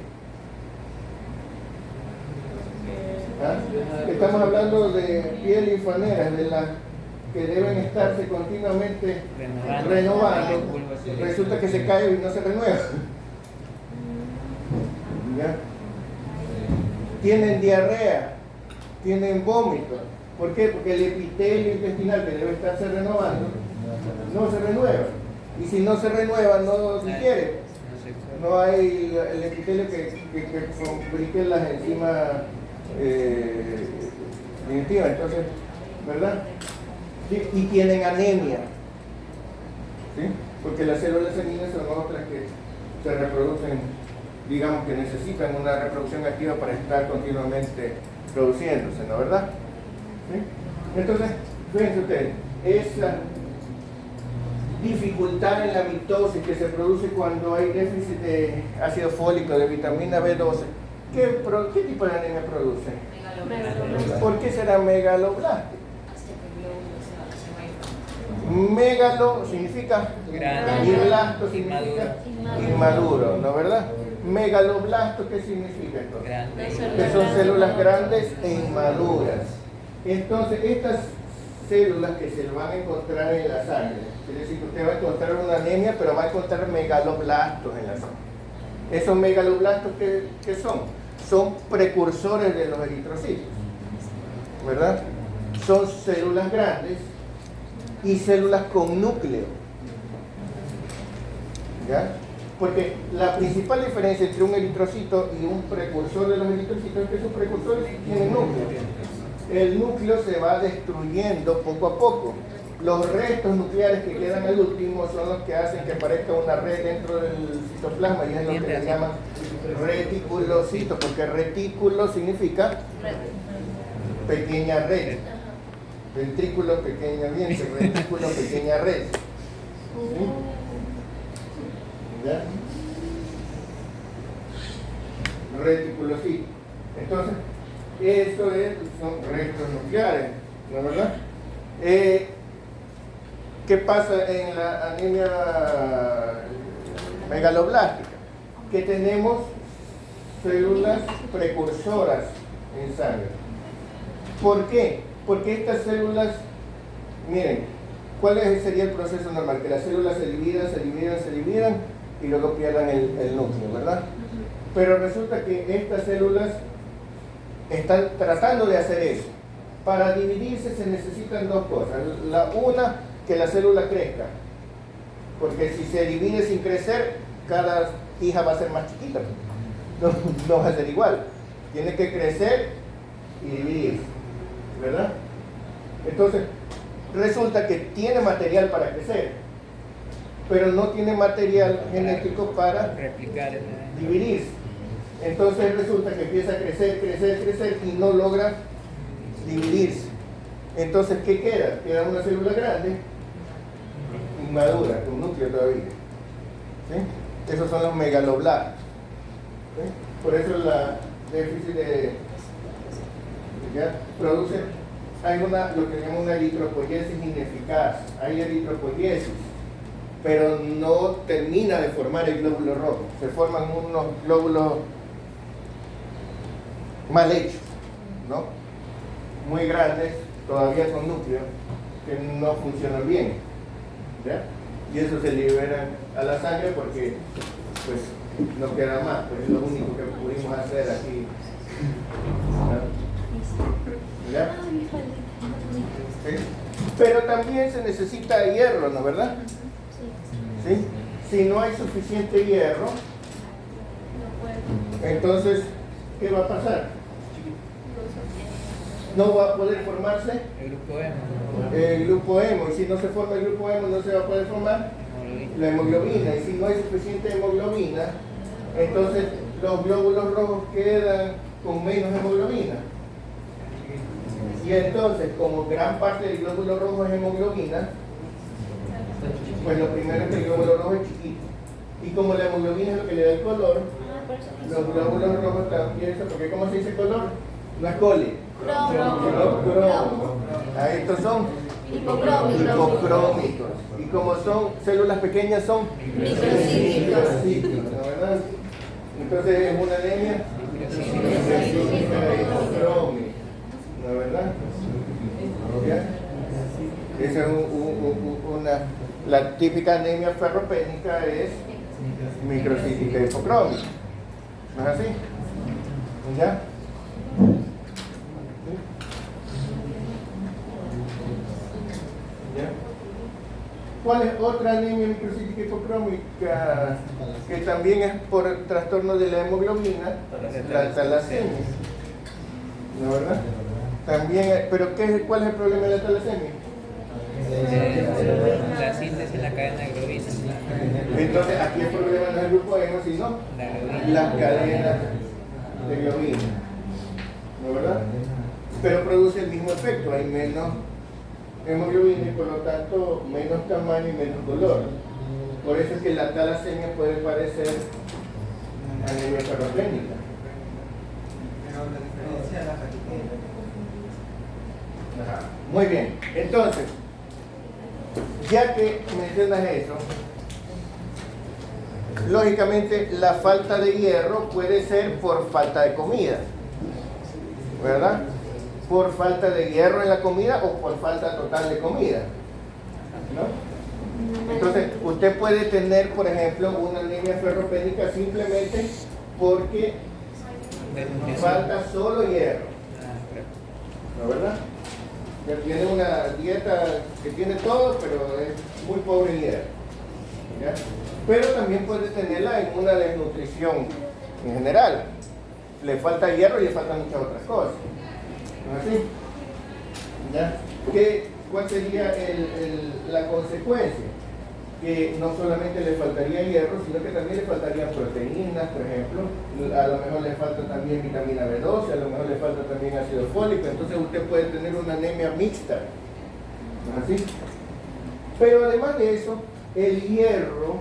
Speaker 1: ¿Ah? Estamos hablando de piel y faneras, de las que deben estarse continuamente renovando. Resulta que se cae y no se renueva. ¿Ya? Tienen diarrea, tienen vómito. ¿Por qué? Porque el epitelio intestinal que debe estarse renovando no se renueva. Y si no se renueva, no digiere. No hay el epitelio que fabrique las enzimas digestivas. Entonces, ¿verdad? Y tienen anemia. ¿Sí? Porque las células sanguíneas son otras que se reproducen, digamos que necesitan una reproducción activa para estar continuamente produciéndose, ¿no? ¿Verdad? ¿Sí? Entonces, fíjense ustedes, esa dificultad en la mitosis que se produce cuando hay déficit de ácido fólico, de vitamina B12, ¿qué tipo de anemia produce? ¿Por qué será megaloblástico? Megalo significa
Speaker 3: grande,
Speaker 1: y blasto significa inmaduro, ¿no? ¿Verdad? Megaloblasto, ¿qué significa entonces?
Speaker 3: grande.
Speaker 1: Que son células grandes e inmaduras. Entonces, estas células que se van a encontrar en la sangre, es decir, que usted va a encontrar una anemia, pero va a encontrar megaloblastos en la sangre. ¿Esos megaloblastos qué son? Son precursores de los eritrocitos, ¿verdad? Son células grandes y células con núcleo. ¿Ya? Porque la principal diferencia entre un eritrocito y un precursor de los eritrocitos es que esos precursores tienen núcleo. El núcleo se va destruyendo poco a poco. Los restos nucleares que quedan al último son los que hacen que aparezca una red dentro del citoplasma, y es lo que le llaman reticulocitos, porque retículo significa pequeña red. Ventrículo, pequeña vientre, retículo, pequeña red. ¿Sí? ¿Ya? Reticulocito. Entonces, eso son restos nucleares, ¿no es verdad? ¿Qué pasa en la anemia megaloblástica? Que tenemos células precursoras en sangre. ¿Por qué? Porque estas células, miren, ¿cuál sería el proceso normal? Que las células se dividan y luego pierdan el núcleo, ¿verdad? Pero resulta que estas células están tratando de hacer eso. Para dividirse se necesitan dos cosas. Una, que la célula crezca. Porque si se divide sin crecer, cada hija va a ser más chiquita. No va a ser igual. Tiene que crecer y dividirse, ¿verdad? Entonces, resulta que tiene material para crecer, pero no tiene material genético para
Speaker 3: replicar,
Speaker 1: dividirse. Entonces resulta que empieza a crecer y no logra dividirse. Entonces, ¿qué queda? Queda una célula grande, inmadura, con núcleo todavía. ¿Sí? Esos son los megaloblastos. ¿Sí? Por eso la déficit de ¿ya? Produce, hay lo que llamamos una eritropoiesis ineficaz. Hay eritropoiesis, pero no termina de formar el glóbulo rojo. Se forman unos glóbulos mal hechos, ¿no? Muy grandes, todavía con núcleo, que no funcionan bien, ¿ya? Y eso se libera a la sangre porque pues no queda más, pues es lo único que pudimos hacer aquí, ¿ya? ¿Sí? Pero también se necesita hierro, ¿no? ¿Verdad? ¿Sí? Si no hay suficiente hierro, entonces, ¿qué va a pasar? No va a poder formarse el grupo hemo, y si no se forma el grupo hemo no se va a poder formar la hemoglobina, y si no hay suficiente hemoglobina, entonces los glóbulos rojos quedan con menos hemoglobina. Y entonces, como gran parte del glóbulo rojo es hemoglobina, pues lo primero es que el glóbulo rojo es chiquito. Y como la hemoglobina es lo que le da el color, los glóbulos rojos también, porque ¿cómo se dice color? No es cole. Cromo. Estos son hipocrómicos. Y como son células pequeñas, son microcíticos, ¿no verdad? Entonces es una anemia microcítica hipocrómica, ¿no verdad? ¿Ya? Esa es la típica anemia ferropénica es microcítica hipocrómica. ¿No es así? ¿Ya? ¿Cuál es otra anemia microcítica hipocrómica que también es por el trastorno de la hemoglobina? La talasemia. ¿No verdad? También, pero ¿cuál es el problema de la talasemia?
Speaker 3: La síntesis en la cadena de globina.
Speaker 1: Entonces aquí el problema no es el grupo hemo, sino las cadenas de globina. ¿No verdad? Pero produce el mismo efecto, hay menos hemoglobina y por lo tanto menos tamaño y menos dolor. Por eso es que la talasemia puede parecer anemia ferropénica. Muy bien, entonces, ya que mencionas eso, lógicamente la falta de hierro puede ser por falta de comida, ¿verdad? Por falta de hierro en la comida o por falta total de comida, ¿no? Entonces, usted puede tener, por ejemplo, una anemia ferropénica simplemente porque falta solo hierro, ¿no verdad? Ya tiene una dieta que tiene todo, pero es muy pobre en hierro, ¿ya? Pero también puede tenerla en una desnutrición en general. Le falta hierro y le faltan muchas otras cosas. ¿No es así? ¿Ya? ¿Cuál sería la consecuencia? Que no solamente le faltaría hierro, sino que también le faltarían proteínas, por ejemplo. A lo mejor le falta también vitamina B12, a lo mejor le falta también ácido fólico. Entonces usted puede tener una anemia mixta. ¿No es así? Pero además de eso, el hierro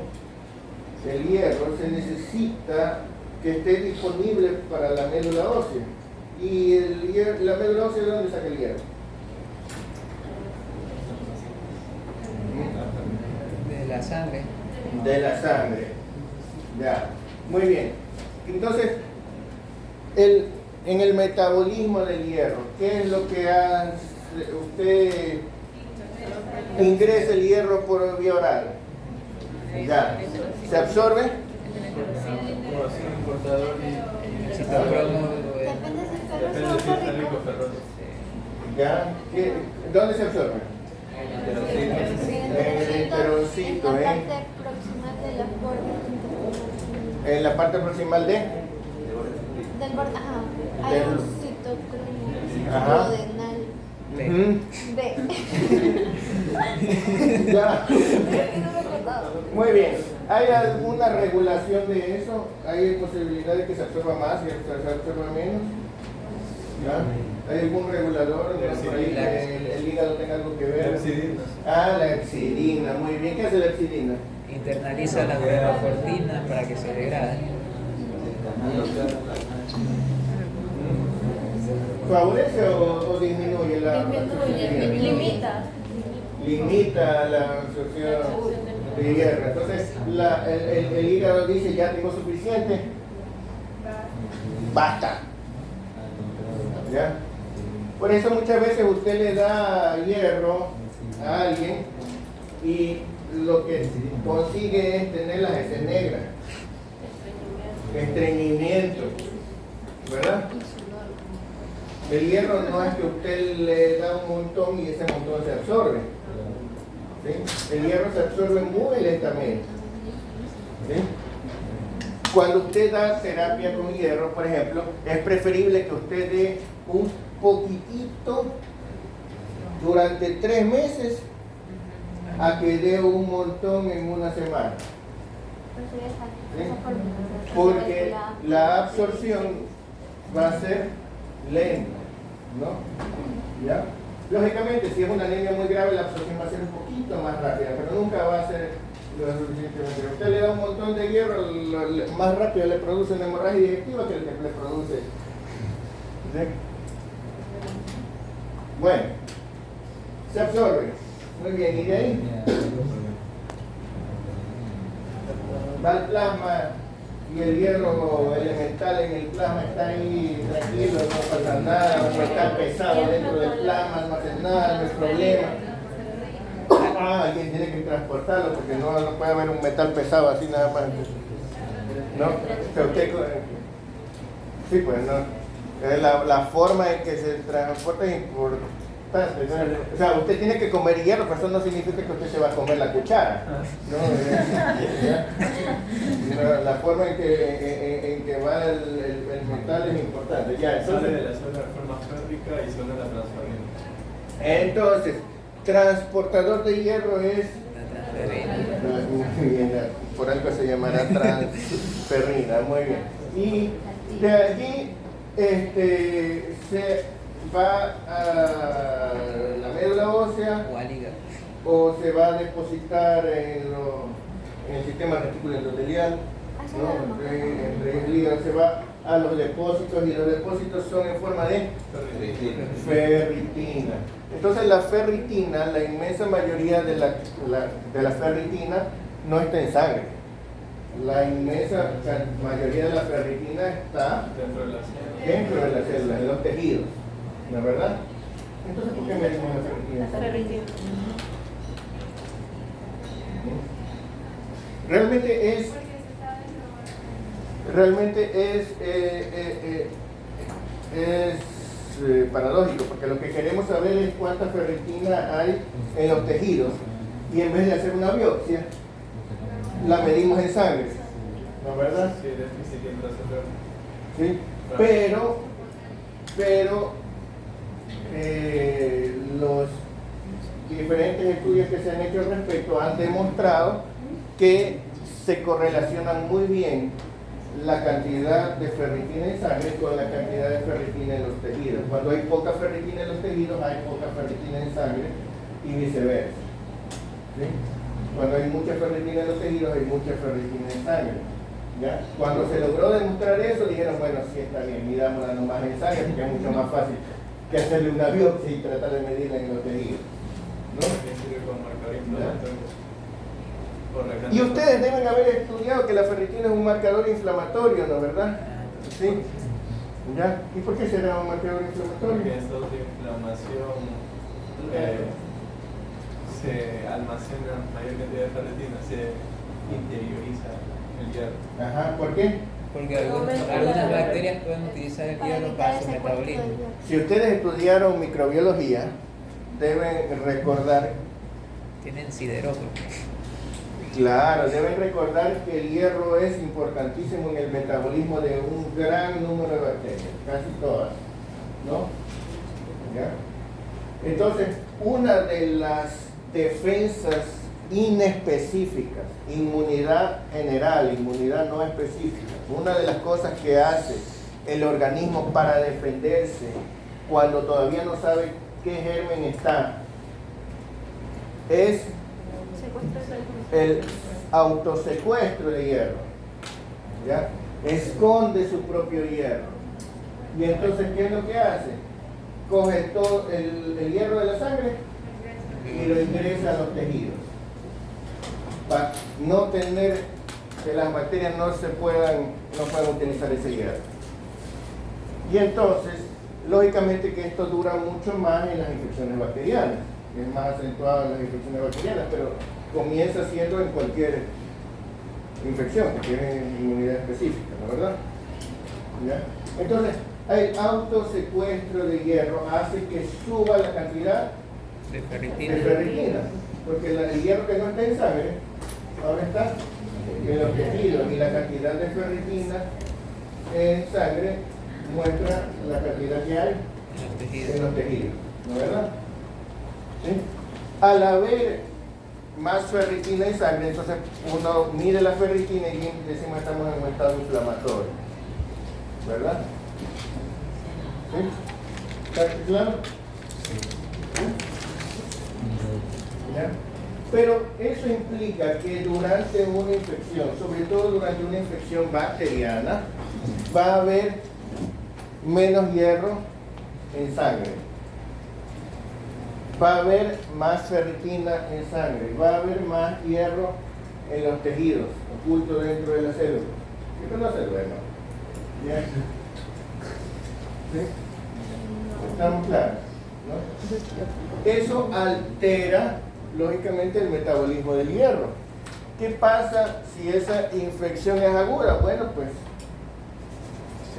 Speaker 1: se necesita que esté disponible para la médula ósea. ¿Y la médula ósea de dónde saca el hierro?
Speaker 3: De la sangre.
Speaker 1: De la sangre. Ya. Muy bien. Entonces, en el metabolismo del hierro, ¿qué es lo que hace? Usted ingresa el hierro por vía oral. Ya. ¿Se absorbe?
Speaker 6: Depende si el ferro es ferroso.
Speaker 1: ¿Ya? ¿Dónde se absorbe? En el enterocito,
Speaker 6: en la parte proximal de las bordas.
Speaker 1: En la parte proximal de
Speaker 6: Del borde, ajá. Hay
Speaker 1: Del-
Speaker 6: un citocromo
Speaker 1: Ajá.
Speaker 6: duodenal.
Speaker 1: Ujú.
Speaker 6: D.
Speaker 1: Ya.
Speaker 6: No me acordaba.
Speaker 1: Muy bien. ¿Hay alguna regulación de eso? ¿Hay posibilidad de que se absorba más y se absorba menos? ¿Ya? ¿Hay algún regulador? ¿No? Por ahí que el hígado tenga algo que ver. La epsilina. Muy bien. ¿Qué hace la epsilina?
Speaker 3: Internaliza la buprenorfina para que se degrade.
Speaker 1: ¿Favorece o disminuye la
Speaker 5: Disminuye, limita.
Speaker 1: Limita la absorción de hierro. Entonces el hígado dice, ya tengo suficiente, basta. ¿Ya? Por eso muchas veces usted le da hierro a alguien y lo que consigue es tener las heces negras, estreñimiento, ¿verdad? El hierro no es que usted le da un montón y ese montón se absorbe, ¿sí? El hierro se absorbe muy lentamente, ¿sí? Cuando usted da terapia con hierro, por ejemplo, es preferible que usted dé un poquitito durante 3 meses a que dé un montón en una semana, ¿sí? Porque la absorción va a ser lenta, ¿no? ¿Ya? Lógicamente, si es una anemia muy grave, la absorción va a ser un poquito más rápida, pero nunca va a ser lo suficientemente. Usted le da un montón de hierro, más rápido le produce una hemorragia digestiva que el que le produce. ¿Sí? Bueno, se absorbe. Muy bien, y de ahí va al plasma y el hierro elemental en el plasma está ahí tranquilo, no pasa nada, no está pesado dentro del plasma, no hace nada, no es problema. Alguien tiene que transportarlo porque no puede haber un metal pesado así nada más. ¿No? O sea, usted, sí, pues no. La forma en que se transporta es importante. O sea, usted tiene que comer hierro, pero eso no significa que usted se va a comer la cuchara. No, la forma en que va el metal es importante. Ya,
Speaker 7: Sale de la zona de forma férrica y zona de la transferencia.
Speaker 1: Entonces, transportador de hierro es... Muy bien, por algo se llamará transferrina, muy bien. Y de allí se va a la médula ósea o se va a depositar en el sistema retículo endotelial, ¿no? Entre el hígado se va a los depósitos y los depósitos son en forma de ferritina. Entonces la ferritina, la inmensa mayoría de la ferritina no está en sangre. La inmensa mayoría de la ferritina está dentro de las células, en los tejidos. ¿No es verdad? Entonces, ¿por qué medimos la ferritina?
Speaker 5: La ferritina.
Speaker 1: Realmente es paradójico, porque lo que queremos saber es cuánta ferritina hay en los tejidos y en vez de hacer una biopsia, la medimos en sangre. ¿No es verdad?
Speaker 7: Sí, déficit intracelular.
Speaker 1: ¿Sí? Pero los diferentes estudios que se han hecho al respecto han demostrado que se correlacionan muy bien la cantidad de ferritina en sangre con la cantidad de ferritina en los tejidos. Cuando hay poca ferritina en los tejidos, hay poca ferritina en sangre y viceversa. ¿Sí? Cuando hay mucha ferritina en los tejidos, hay mucha ferritina en sangre. ¿Ya? Cuando se logró demostrar eso, dijeron, bueno, sí está bien, midámosla nomás en sangre, porque es mucho más fácil que hacerle una biopsia y tratar de medirla en los tejidos. ¿No? Y ustedes deben haber estudiado que la ferritina es un marcador inflamatorio, ¿no? ¿Verdad? Sí. ¿Ya? ¿Y por qué será un marcador inflamatorio?
Speaker 7: Porque en estados de inflamación se almacena mayor cantidad de ferritina, se interioriza el hierro.
Speaker 1: Ajá, ¿por qué?
Speaker 3: Porque algunas bacterias pueden utilizar el hierro para su metabolismo.
Speaker 1: Si ustedes estudiaron microbiología, deben recordar...
Speaker 3: Tienen siderófilo.
Speaker 1: Claro, deben recordar que el hierro es importantísimo en el metabolismo de un gran número de bacterias, casi todas, ¿no? ¿Ya? Entonces, una de las defensas inespecíficas, inmunidad general, inmunidad no específica, una de las cosas que hace el organismo para defenderse cuando todavía no sabe qué germen está, es el autosecuestro de hierro. ¿Ya? Esconde su propio hierro. Y entonces, ¿qué es lo que hace? Coge todo el hierro de la sangre y lo ingresa a los tejidos. Para no tener que las bacterias no puedan utilizar ese hierro. Y entonces, lógicamente que esto dura mucho más en las infecciones bacterianas. Es más acentuado en las infecciones bacterianas, pero comienza siendo en cualquier infección que tiene inmunidad específica, ¿no es verdad? ¿Ya? Entonces, el autosecuestro de hierro hace que suba la cantidad
Speaker 3: De ferritina.
Speaker 1: de ferritina, porque el hierro que no está en sangre, ahora está en los tejidos, y la cantidad de ferritina en sangre muestra la cantidad que hay en los tejidos, ¿no es verdad? ¿Sí? Al haber más ferritina en sangre, entonces uno mide la ferritina y decimos que estamos en un estado inflamatorio, ¿verdad? ¿Sí? ¿Está claro? ¿Ya? Pero eso implica que durante una infección, sobre todo durante una infección bacteriana, va a haber menos hierro en sangre. Va a haber más ferritina en sangre. Va a haber más hierro en los tejidos, oculto dentro de la célula. ¿Qué conoce el bueno? ¿Ya? ¿Sí? ¿Estamos claros? ¿No? Eso altera lógicamente el metabolismo del hierro. ¿Qué pasa si esa infección es aguda? Bueno, pues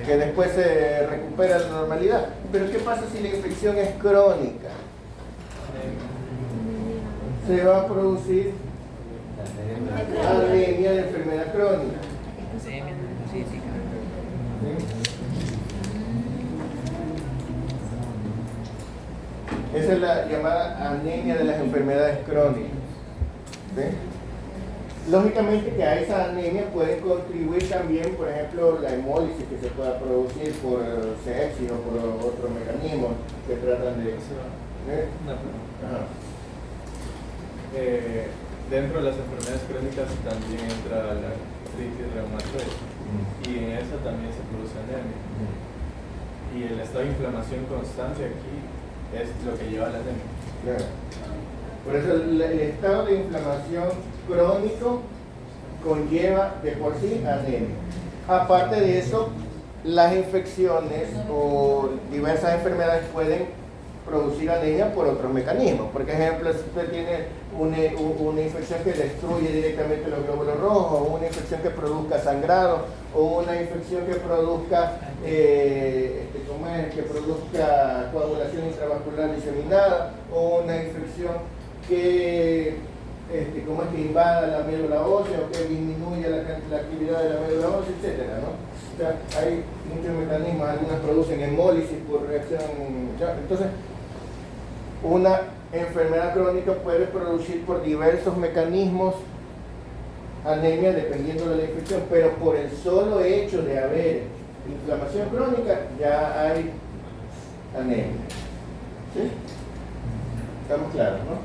Speaker 1: que después se recupera la normalidad. Pero ¿qué pasa si la infección es crónica? Se va a producir anemia de enfermedad crónica. Esa es la llamada anemia de las enfermedades crónicas. ¿Sí? Lógicamente que a esa anemia pueden contribuir también, por ejemplo, la hemólisis que se pueda producir por sepsis o por otros mecanismos que tratan de...
Speaker 7: Una pregunta. Dentro de las enfermedades crónicas también entra la artritis reumatoide y en eso también se produce anemia. Y el estado de inflamación constante aquí es lo que lleva a la anemia.
Speaker 1: Claro. Por eso el estado de inflamación crónico conlleva de por sí anemia. Aparte de eso, las infecciones o diversas enfermedades pueden producir anemia por otros mecanismos. Por ejemplo, si usted tiene una infección que destruye directamente los glóbulos rojos, o una infección que produzca sangrado, o una infección que produzca que produzca coagulación intravascular diseminada, o una infección que que invada la médula ósea o que disminuya la actividad de la médula ósea, etcétera, ¿no? O sea, hay muchos mecanismos, algunas producen hemólisis por reacción, ¿ya? Entonces, una enfermedad crónica puede producir por diversos mecanismos anemia dependiendo de la infección, pero por el solo hecho de haber inflamación crónica ya hay anemia. ¿Sí? ¿Estamos claros, no?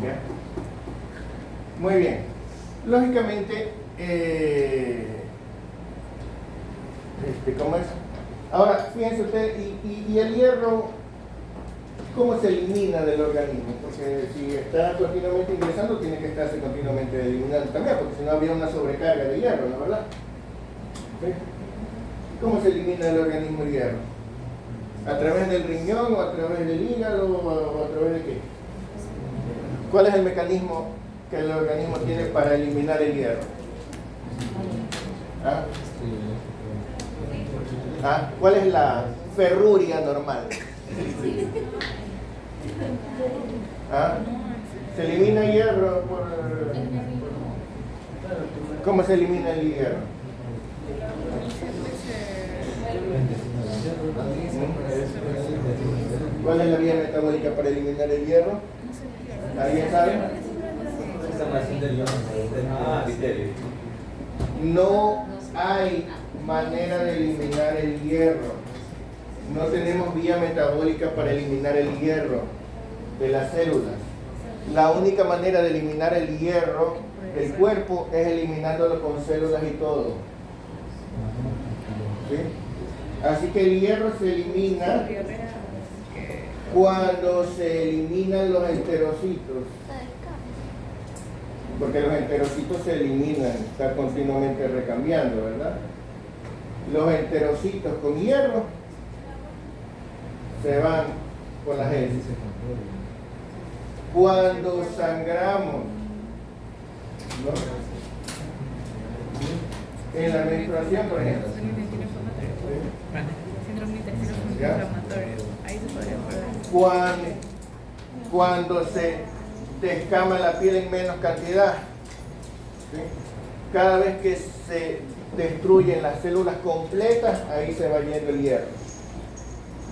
Speaker 1: ¿Ya? Muy bien. Lógicamente, ¿cómo es? Ahora, fíjense ustedes, y el hierro, ¿cómo se elimina del organismo? Porque si está continuamente ingresando, tiene que estarse continuamente eliminando también, porque si no habría una sobrecarga de hierro, ¿no? ¿Verdad? ¿Sí? ¿Cómo se elimina del organismo el hierro? ¿A través del riñón o a través del hígado o a través de qué? ¿Cuál es el mecanismo que el organismo tiene para eliminar el hierro? ¿Ah? ¿Ah? ¿Cuál es la ferruria normal? ¿Ah? ¿Se elimina hierro por... ¿Cómo se elimina el hierro? ¿Cuál es la vía metabólica para eliminar el hierro? ¿Alguien sabe? No hay manera de eliminar el hierro. No tenemos vía metabólica para eliminar el hierro de las células. La única manera de eliminar el hierro del cuerpo es eliminándolo con células y todo. ¿Sí? Así que el hierro se elimina cuando se eliminan los enterocitos. Porque los enterocitos se eliminan, están continuamente recambiando, ¿verdad? Los enterocitos con hierro se van con las heces. Cuando sangramos, ¿no? En la menstruación, por ejemplo.
Speaker 5: Síndrome intestinal inflamatorio. Ahí se podría acordar.
Speaker 1: Cuando se descama la piel en menos cantidad, ¿sí? Cada vez que se destruyen las células completas, ahí se va yendo el hierro.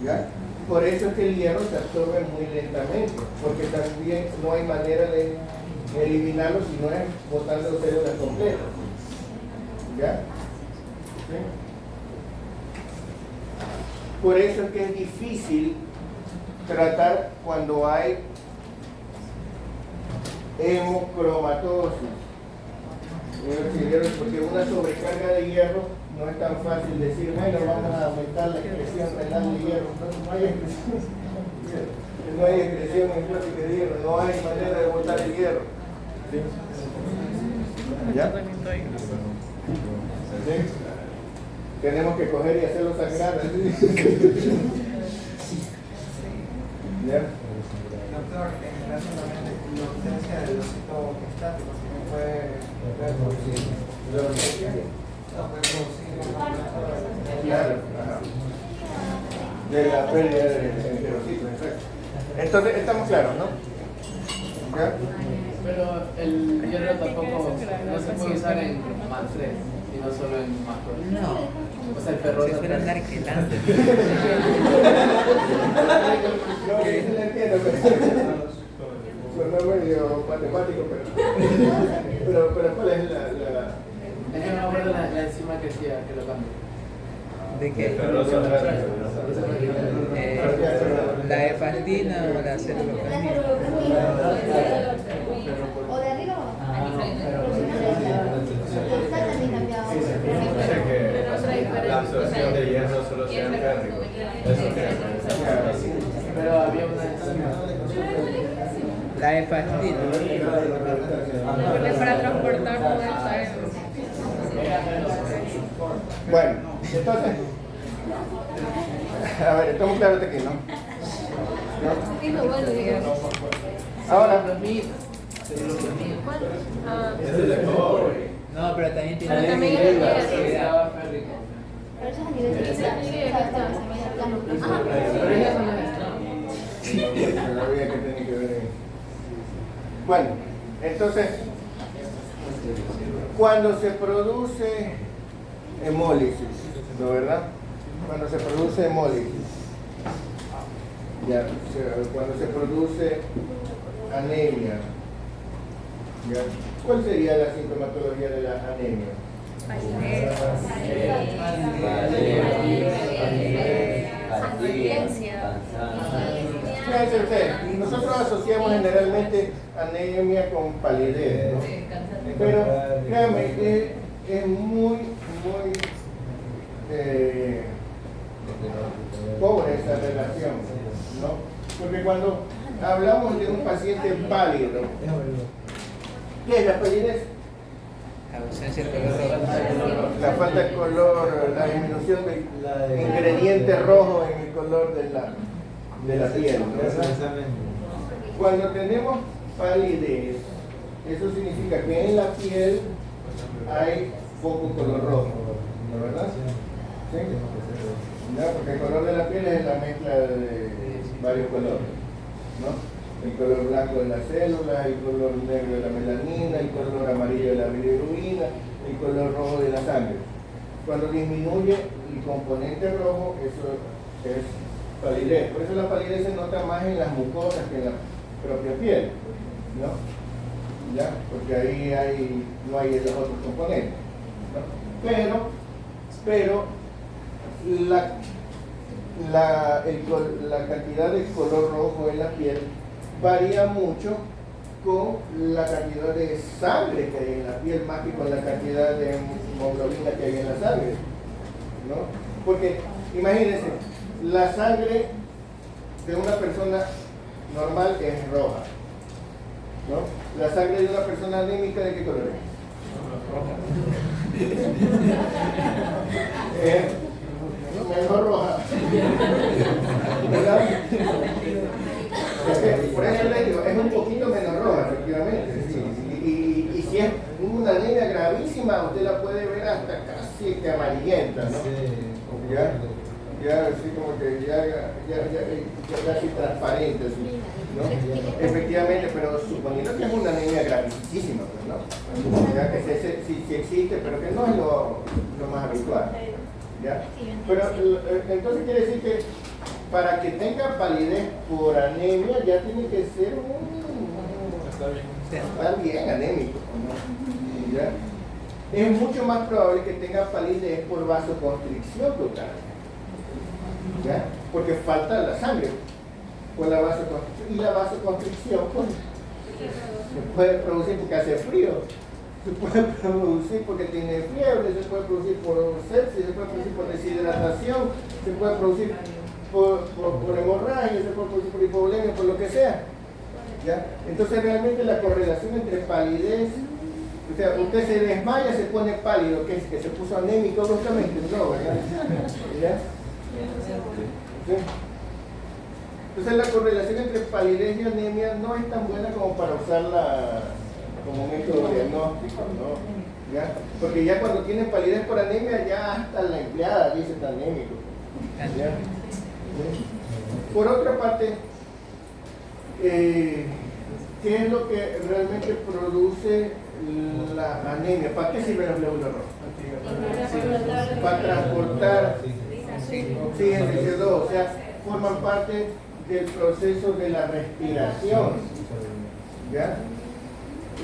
Speaker 1: ¿Ya? Por eso es que el hierro se absorbe muy lentamente, porque también no hay manera de eliminarlo si no es botando células completas. ¿Ya? ¿Sí? Por eso es que es difícil tratar cuando hay hemocromatosis. Porque una sobrecarga de hierro no es tan fácil decir, bueno, vamos a aumentar la excreción renal de hierro. No hay excreción. No hay excreción hepática de hierro, no hay manera de botar el hierro. ¿Sí? ¿Ya? ¿Sí? Tenemos que coger y hacerlo sangrar. ¿Ya?
Speaker 8: Doctor, en el caso también de la ausencia del ósito estático, si no puede reproducir. No puede producir
Speaker 1: Claro, ajá. De la pérdida del enterocito, exacto. Entonces, estamos claros, ¿no? ¿Ya?
Speaker 9: Pero el hierro tampoco no se puede usar en MAT 3, sino solo en MAT 2.
Speaker 3: No.
Speaker 9: O sea, el ferro
Speaker 3: Se suele andar quelando.
Speaker 1: No, sí se le entiendo, pero suena medio matemático, pero ¿cuál es la...
Speaker 9: Es que no me acuerdo la enzima que hacía que lo cambia.
Speaker 3: ¿De qué? La efastina o la celuloplasmina.
Speaker 6: ¿O de arriba o abajo?
Speaker 7: La absorción de hierro solo sea en férrico. Eso
Speaker 9: Pero había una enzima.
Speaker 3: La efastina.
Speaker 5: Es para transportar todo el sangre.
Speaker 1: Bueno, entonces... A ver, estamos claros de aquí, ¿no? Ahora...
Speaker 3: No, pero también tiene
Speaker 4: Pero también
Speaker 3: una
Speaker 4: es
Speaker 3: actividad.
Speaker 9: Férrico.
Speaker 6: Pero eso es a nivel de
Speaker 1: Todavía que tiene que ver ahí. Bueno, entonces, cuando se produce hemólisis, ¿no verdad? Cuando se produce hemólisis, ya, cuando se produce anemia, ya, ¿cuál sería la sintomatología de la anemia? Fíjense ustedes, nosotros asociamos generalmente anemia con palidez, ¿no? Pero créanme, es muy pobre esa relación, ¿no? Porque cuando hablamos de un paciente pálido, ¿qué es la palidez?
Speaker 3: Ausencia de color rojo.
Speaker 1: La falta de color, la disminución del ingrediente rojo en el color de la piel, ¿no? Cuando tenemos palidez, eso significa que en la piel hay poco color rojo, ¿no verdad? ¿Sí? ¿Ya? Porque el color de la piel es la mezcla de varios colores, ¿no? El color blanco de las células, el color negro de la melanina, el color amarillo de la bilirrubina, el color rojo de la sangre. Cuando disminuye el componente rojo, eso es palidez. Por eso la palidez se nota más en las mucosas que en la propia piel, ¿no? ¿Ya? Porque ahí no hay esos otros componentes, ¿no? Pero la cantidad de color rojo en la piel varía mucho con la cantidad de sangre que hay en la piel, más que con la cantidad de hemoglobina que hay en la sangre, ¿no? Porque imagínense, la sangre de una persona normal es roja, ¿no? La sangre de una persona anémica, ¿de qué color es? Mejor roja. ¿Verdad? Por eso le digo, es un poquito menos roja, efectivamente. Sí. Y si es una anemia gravísima, usted la puede ver hasta casi que amarillenta, ¿no? Ya así como que ya casi transparente, así, ¿no? Efectivamente, pero suponiendo que es una anemia gravísima, pues, ¿no? Ya que si existe, pero que no es lo más habitual, ¿ya? Pero entonces quiere decir que para que tenga palidez por anemia ya tiene que ser está bien anémico, ¿no? ¿Ya? Es mucho más probable que tenga palidez por vasoconstricción total, ¿ya? Porque falta la sangre, por la vasoconstricción. Y la vasoconstricción pues, se puede producir porque hace frío, se puede producir porque tiene fiebre, se puede producir por sepsis, se puede producir por deshidratación, se puede producir por hemorragia, se puede producir por hipovolemia, por lo que sea. ¿Ya? Entonces realmente la correlación entre palidez, o sea, usted se desmaya, se pone pálido, que es que se puso anémico bruscamente, no, ¿verdad? ¿Ya? ¿Sí? Entonces la correlación entre palidez y anemia no es tan buena como para usarla como método diagnóstico, ¿no? ¿Ya? Porque ya cuando tienen palidez por anemia, ya hasta la empleada dice está anémico. ¿Ya? ¿Sí? Por otra parte, ¿qué es lo que realmente produce la anemia? ¿Para qué sirven los glóbulos rojos? Para transportar oxígeno y CO2, o sea, forman parte del proceso de la respiración. ¿Ya?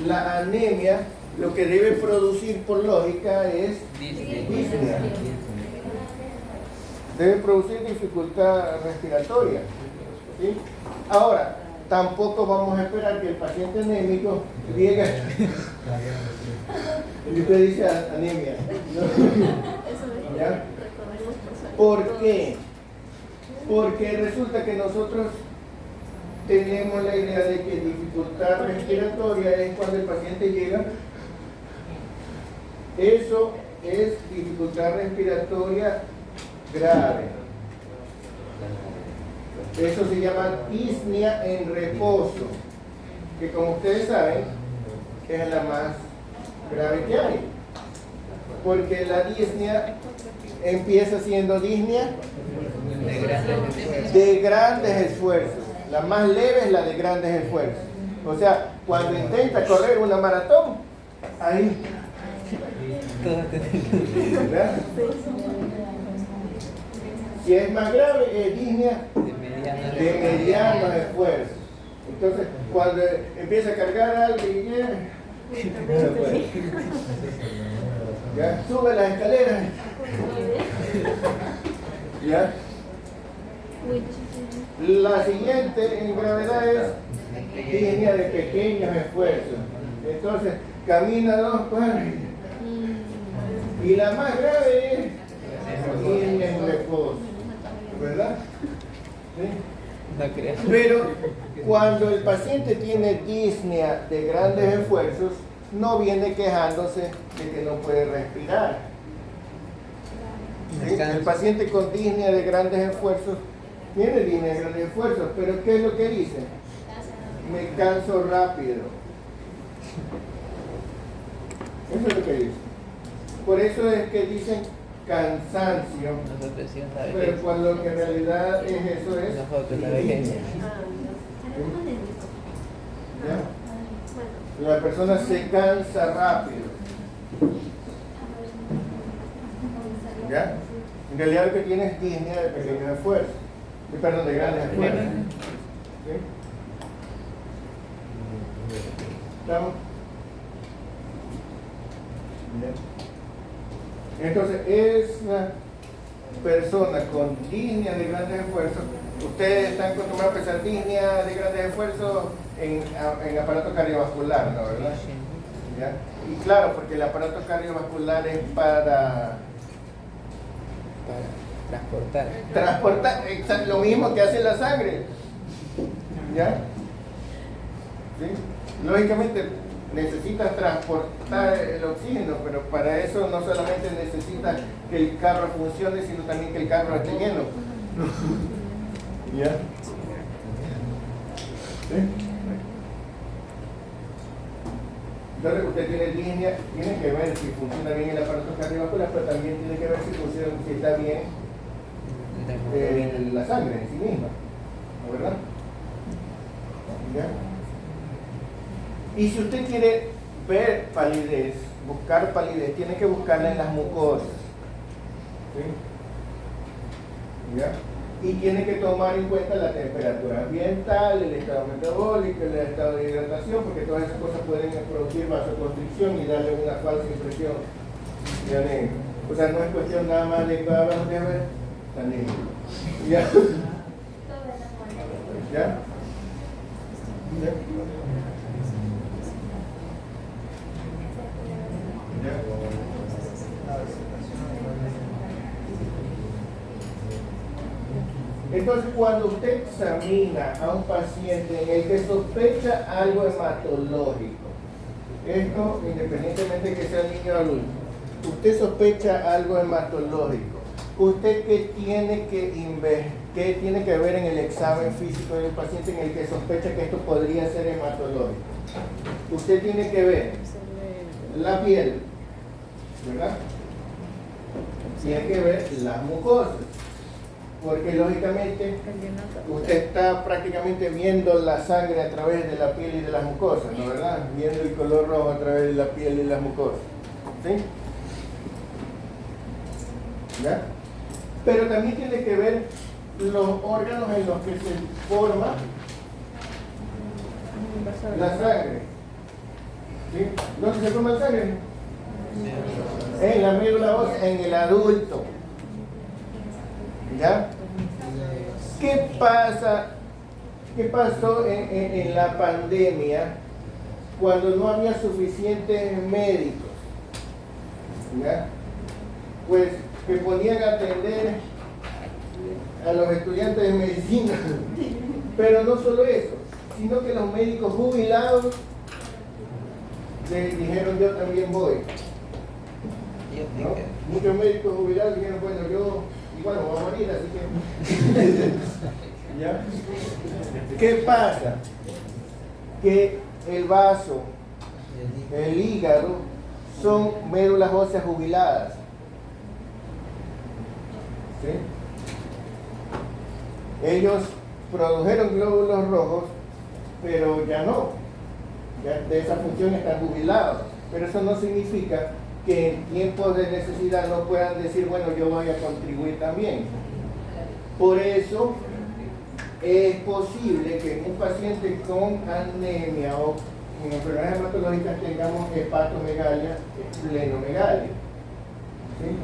Speaker 1: La anemia lo que debe producir por lógica es disnea. Debe producir dificultad respiratoria. ¿Sí? Ahora, tampoco vamos a esperar que el paciente anémico llegue y usted dice anemia. ¿Ya? ¿Por qué? Porque resulta que nosotros tenemos la idea de que dificultad respiratoria es cuando el paciente llega. Eso es dificultad respiratoria grave. Eso se llama disnea en reposo, que como ustedes saben es la más grave que hay, porque la disnea empieza siendo disnea de grandes esfuerzos. La más leve es la de grandes esfuerzos. O sea, cuando intenta correr una maratón, ahí. ¿Verdad? Si es más grave, es disnea de mediano esfuerzo. Entonces, cuando empieza a cargar algo y ya sube las escaleras. ¿Ya? La siguiente en gravedad es disnea de pequeños esfuerzos. Entonces, camina 2 cuadras. Y la más grave es disnea en reposo. ¿Verdad? ¿Sí?
Speaker 3: No creo.
Speaker 1: Pero cuando el paciente tiene disnea de grandes esfuerzos, no viene quejándose de que no puede respirar. ¿Sí? El paciente con disnea de grandes esfuerzos tiene disnea de grandes esfuerzos, pero ¿qué es lo que dice? Me canso rápido. Eso es lo que dice. Por eso es que dicen cansancio.
Speaker 3: Nosotros sí una
Speaker 1: Pero
Speaker 3: vejez.
Speaker 1: cuando lo que en realidad es eso es
Speaker 3: Nosotros la vejez.
Speaker 1: ¿Ya? La persona se cansa rápido. ¿Ya? En realidad lo que tiene es disnea de pequeños esfuerzos. Perdón, de grandes esfuerzos. ¿Sí? ¿Estamos? Bien. Entonces, esa persona con disnea de grandes esfuerzos, ustedes están acostumbrados a pensar disnea de grandes esfuerzos en aparato cardiovascular, ¿no? ¿Verdad? ¿Ya? Y claro, porque el aparato cardiovascular es para transportar lo mismo que hace la sangre. ¿Ya? ¿Sí? Lógicamente necesitas transportar el oxígeno, pero para eso no solamente necesitas que el carro funcione, sino también que el carro esté lleno. ¿Ya? ¿Sí? Entonces usted tiene línea, tiene que ver si funciona bien el aparato cardiovascular, pero también tiene que ver si está bien la sangre en sí misma, ¿no? ¿Verdad? ¿Ya? Y si usted quiere ver palidez, buscar palidez, tiene que buscarla en las mucosas. ¿Sí? ¿Ya? Y tiene que tomar en cuenta la temperatura ambiental, el estado metabólico, el estado de hidratación, porque todas esas cosas pueden producir vasoconstricción y darle una falsa impresión de anemia. O sea, no es cuestión nada más de cada vez de ver anemia. ¿Ya? ¿Ya? ¿Ya? Entonces, cuando usted examina a un paciente en el que sospecha algo hematológico, esto independientemente de que sea niño o adulto, usted sospecha algo hematológico, ¿usted qué tiene que ver en el examen físico del paciente en el que sospecha que esto podría ser hematológico? Usted tiene que ver la piel, ¿verdad? Tiene que ver las mucosas, porque lógicamente usted está prácticamente viendo la sangre a través de la piel y de las mucosas, ¿no, verdad? Viendo el color rojo a través de la piel y las mucosas, ¿sí? ¿Ya? Pero también tiene que ver los órganos en los que se forma la sangre. ¿Sí? ¿Dónde se forma la sangre? En la médula ósea, en el adulto. ¿Ya? ¿Qué pasa? ¿Qué pasó en la pandemia cuando no había suficientes médicos? ¿Ya? Pues que podían atender a los estudiantes de medicina. Pero no solo eso, sino que los médicos jubilados dijeron yo también voy. ¿No? Muchos médicos jubilados dijeron, bueno, yo igual me voy a morir, así que... ¿Ya? ¿Qué pasa? Que el vaso, el hígado, son médulas óseas jubiladas. ¿Sí? Ellos produjeron glóbulos rojos, pero ya no. Ya de esa función están jubilados. Pero eso no significa que en tiempos de necesidad no puedan decir, bueno, yo voy a contribuir también. Por eso es posible que en un paciente con anemia o con enfermedades hematológicas tengamos hepatomegalia, esplenomegalia. ¿Sí?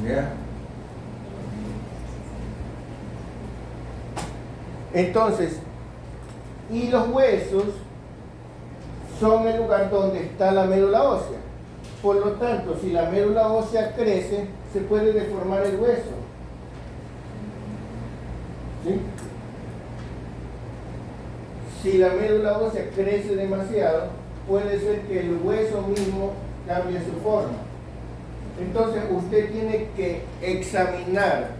Speaker 1: ¿Ya? Entonces, y los huesos son el lugar donde está la médula ósea. Por lo tanto, si la médula ósea crece, se puede deformar el hueso. ¿Sí? Si la médula ósea crece demasiado, puede ser que el hueso mismo cambie su forma. Entonces, usted tiene que examinar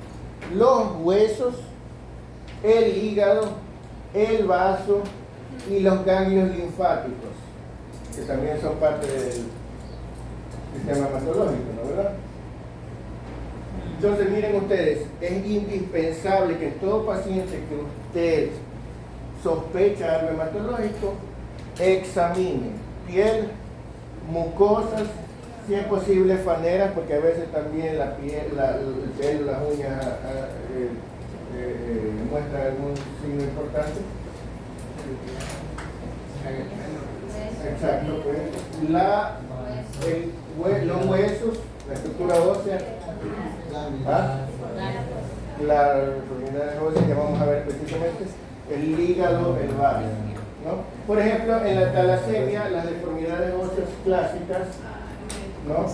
Speaker 1: los huesos, el hígado, el vaso y los ganglios linfáticos, que también son parte del sistema hematológico, ¿no, verdad? Entonces, miren ustedes, es indispensable que todo paciente que usted sospecha algo hematológico, examine piel, mucosas, si es posible faneras, porque a veces también la piel, el pelo, las uñas muestran algún signo importante. Exacto, pues los huesos, la estructura ósea, las enfermedades óseas que vamos a ver precisamente, el hígado, el vaso, ¿no? Por ejemplo, en la talasemia, las deformidades óseas clásicas, ¿no?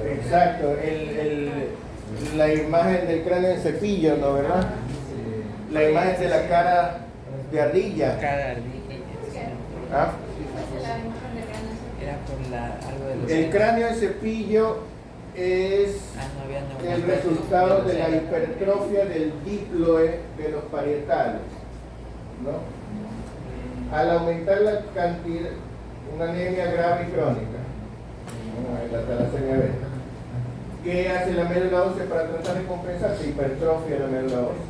Speaker 1: Exacto, la imagen del cráneo en cepillo, ¿no, verdad? La imagen de la cara de ardilla.
Speaker 3: Cara de ardilla.
Speaker 1: ¿Ah?
Speaker 3: Era por algo de los...
Speaker 1: El cráneo en cepillo es el resultado de la hipertrofia del diploe de los parietales, ¿no? Al aumentar la cantidad, una anemia grave y crónica, ¿no? La talasemia beta. ¿Qué hace la médula ósea para tratar de compensar? Se hipertrofia la médula ósea.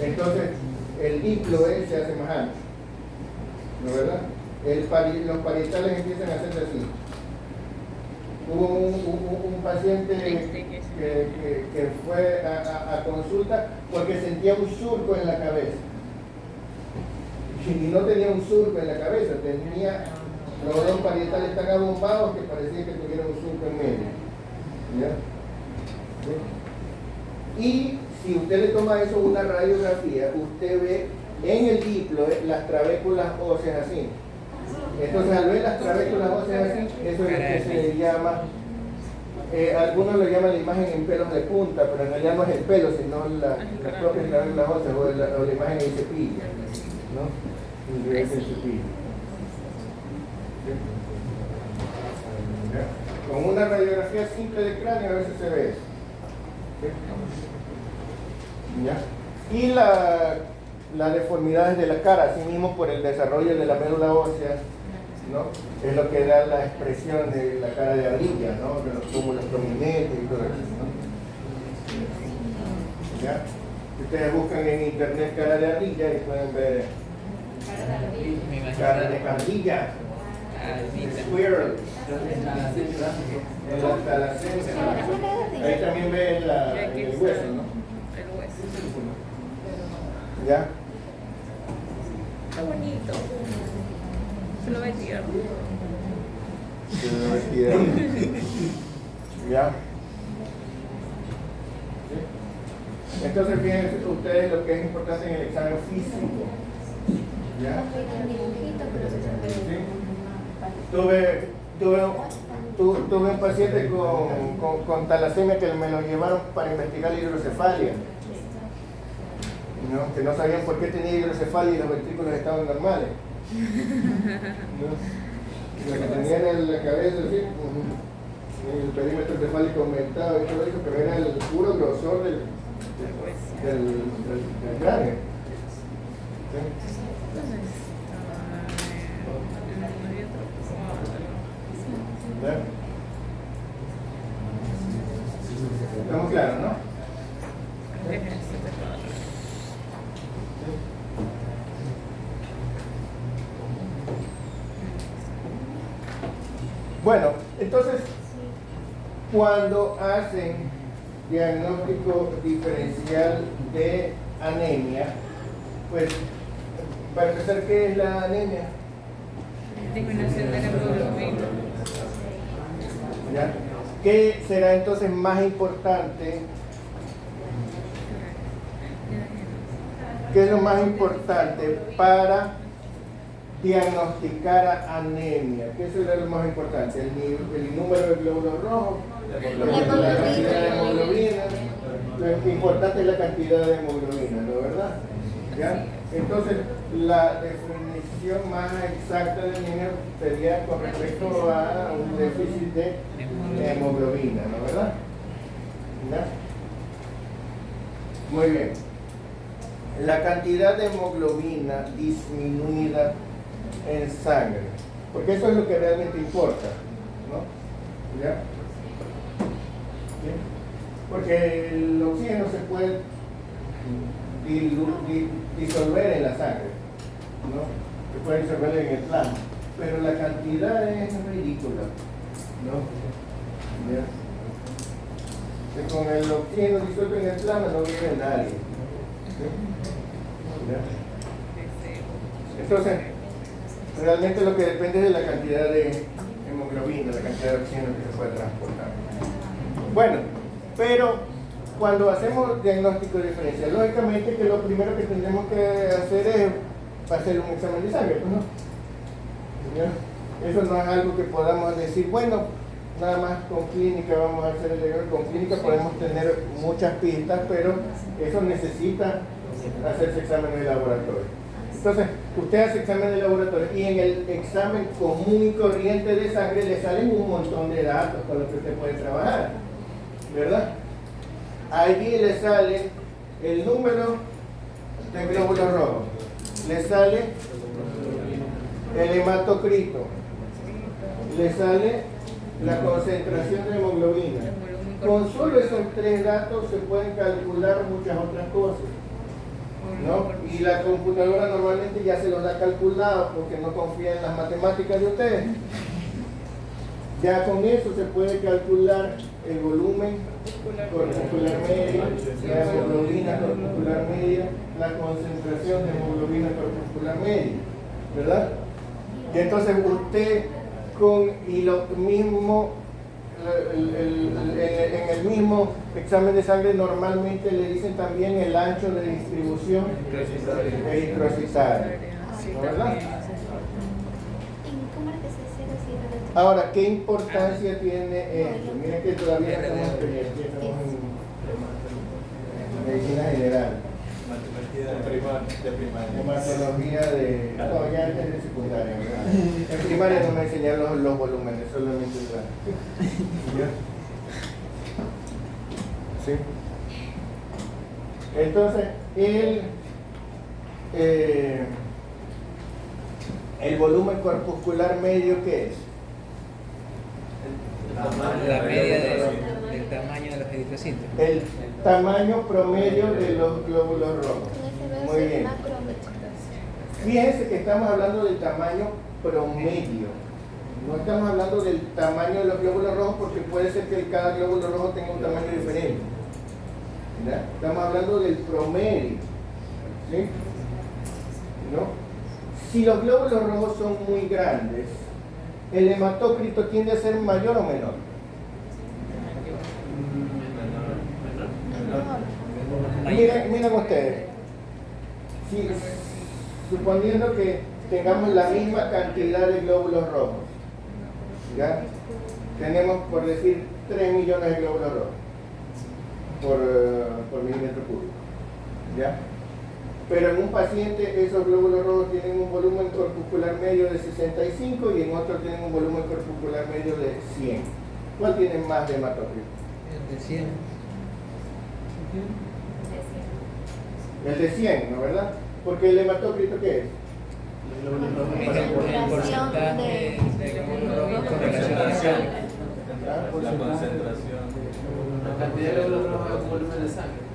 Speaker 1: Entonces, el diploe se hace más ancho, ¿no, verdad? Los parietales empiezan a hacerse así. Hubo un paciente que fue a consulta porque sentía un surco en la cabeza. Y no tenía un surco en la cabeza, tenía los dos parietales tan abombados que parecía que tuviera un surco en medio. ¿Ya? ¿Sí? Y si usted le toma eso una radiografía, usted ve en el díploe las trabéculas óseas así. Entonces, al ver las trabéculas óseas así, eso es lo que se llama, algunos lo llaman la imagen en pelos de punta, pero en realidad no es el pelo, sino las propias trabéculas óseas o la imagen en cepillo, ¿no? El cepillo. ¿Sí? Con una radiografía simple de cráneo a veces se ve eso. ¿Sí? ¿Ya? Y las deformidades de la cara, así mismo por el desarrollo de la médula ósea, ¿no? Es lo que da la expresión de la cara de ardilla, ¿no? De los túmulos prominentes y todo eso, ¿no? ¿Ya? Ustedes buscan en internet cara de ardilla y pueden ver cara de ardilla, squirrel, en la talasemia. Ahí también ven el hueso, ¿no?
Speaker 5: El hueso.
Speaker 1: ¿Ya?
Speaker 5: Está bonito. Se lo ve tierno.
Speaker 1: ¿Ya? ¿Sí? Entonces fíjense ustedes lo que es importante en el examen físico. ¿Ya? ¿Sí? Tuve un paciente con talasemia que me lo llevaron para investigar la hidrocefalia, ¿no? Que no sabían por qué tenía hidrocefalia y los ventrículos estaban normales, ¿no? Lo que tenían en la cabeza, ¿sí? El perímetro cefálico aumentado y todo eso, pero era el puro grosor del cráneo. ¿Sí? ¿Estamos claros, no? Bueno, entonces, cuando hacen diagnóstico diferencial de anemia, pues, para empezar, ¿qué es la anemia?
Speaker 5: Disminución de la hemoglobina.
Speaker 1: ¿Ya? ¿Qué será entonces más importante? ¿Qué es lo más importante para diagnosticar anemia? ¿Qué será lo más importante? ¿El número de glóbulos rojos? ¿La cantidad de hemoglobina? Lo importante es la cantidad de hemoglobina, ¿no? ¿Verdad? ¿Ya? Entonces, la definición más exacta de anemia sería con respecto a un déficit de hemoglobina, ¿no? ¿Verdad? ¿Ya? Muy bien. La cantidad de hemoglobina disminuida en sangre, porque eso es lo que realmente importa, ¿no? ¿Ya? ¿Sí? Porque el oxígeno se puede disolver en la sangre, ¿no? Se puede disolver en el plasma, pero la cantidad es ridícula, ¿no? ¿Ya? Que con el oxígeno disuelto en el plasma no vive nadie, ¿sí? ¿Ya? Entonces, realmente lo que depende es de la cantidad de hemoglobina, la cantidad de oxígeno que se puede transportar. Bueno, pero cuando hacemos diagnóstico diferencial, lógicamente que lo primero que tendremos que hacer es hacer un examen de sangre, ¿no? ¿Ya? Eso no es algo que podamos decir, bueno, nada más con clínica vamos a hacer el diagnóstico. Con clínica podemos tener muchas pistas, pero eso necesita hacerse examen de laboratorio. Entonces, usted hace examen de laboratorio y en el examen común y corriente de sangre le salen un montón de datos con los que usted puede trabajar, ¿verdad? Allí le sale el número de glóbulos rojos, le sale el hematocrito, le sale la concentración de hemoglobina. Con solo esos tres datos se pueden calcular muchas otras cosas, ¿no? Y la computadora normalmente ya se los da calculado porque no confía en las matemáticas de ustedes. Ya con eso se puede calcular el volumen corpuscular medio, la hemoglobina corpuscular media, la concentración de hemoglobina corpuscular media, ¿verdad? Y entonces usted y lo mismo en el mismo examen de sangre normalmente le dicen también el ancho de distribución eritrocital, ¿no, verdad?
Speaker 6: ¿Cómo era que se decía así?
Speaker 1: Ahora, ¿qué importancia tiene esto? Miren que todavía estamos en medicina general.
Speaker 7: De primaria.
Speaker 1: Hematología de... No, ya antes de secundaria, ¿verdad? En primaria no me enseñaron los volúmenes, solamente el rango. ¿Sí? Entonces, el volumen corpuscular medio, ¿qué es?
Speaker 3: La media del tamaño de los eritrocitos.
Speaker 1: El tamaño promedio de los glóbulos rojos. Muy bien. Fíjense que estamos hablando del tamaño promedio. No estamos hablando del tamaño de los glóbulos rojos porque puede ser que cada glóbulo rojo tenga un tamaño diferente. ¿Verdad? Estamos hablando del promedio. ¿Sí? ¿No? Si los glóbulos rojos son muy grandes, ¿el hematócrito tiende a ser mayor o menor? Miren ustedes, suponiendo que tengamos la misma cantidad de glóbulos rojos, ¿ya? Tenemos, por decir, 3 millones de glóbulos rojos por milímetro cúbico, ¿ya? Pero en un paciente esos glóbulos rojos tienen un volumen corpuscular medio de 65 y en otro tienen un volumen corpuscular medio de 100. ¿Cuál tiene más de hematócrito?
Speaker 3: El de 100.
Speaker 1: El de 100, ¿no, verdad? Porque el hematócrito, ¿qué es?
Speaker 3: El porcentaje de glóbulos rojos con relación a la sangre.
Speaker 7: La concentración.
Speaker 9: La cantidad de glóbulos rojos es un volumen de sangre.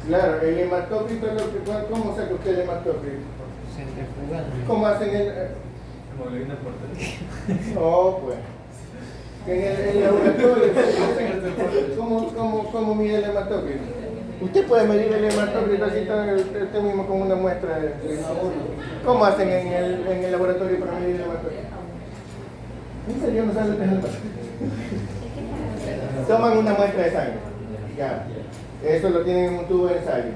Speaker 1: Claro, el hematócrito es lo que... ¿Cómo saca usted el hematócrito?
Speaker 3: Centrifugando.
Speaker 1: ¿Cómo hacen el...?
Speaker 7: Hemoglobina por 3.
Speaker 1: Oh, pues. En el laboratorio, ¿cómo mide el hematócrito? Usted puede medir el hematócrito así usted mismo con una muestra. ¿Cómo hacen en el laboratorio para medir el hematócrito? ¿En serio no saben lo que es el hematócrito? Toman una muestra de sangre. Ya. Eso lo tienen en un tubo de ensayo.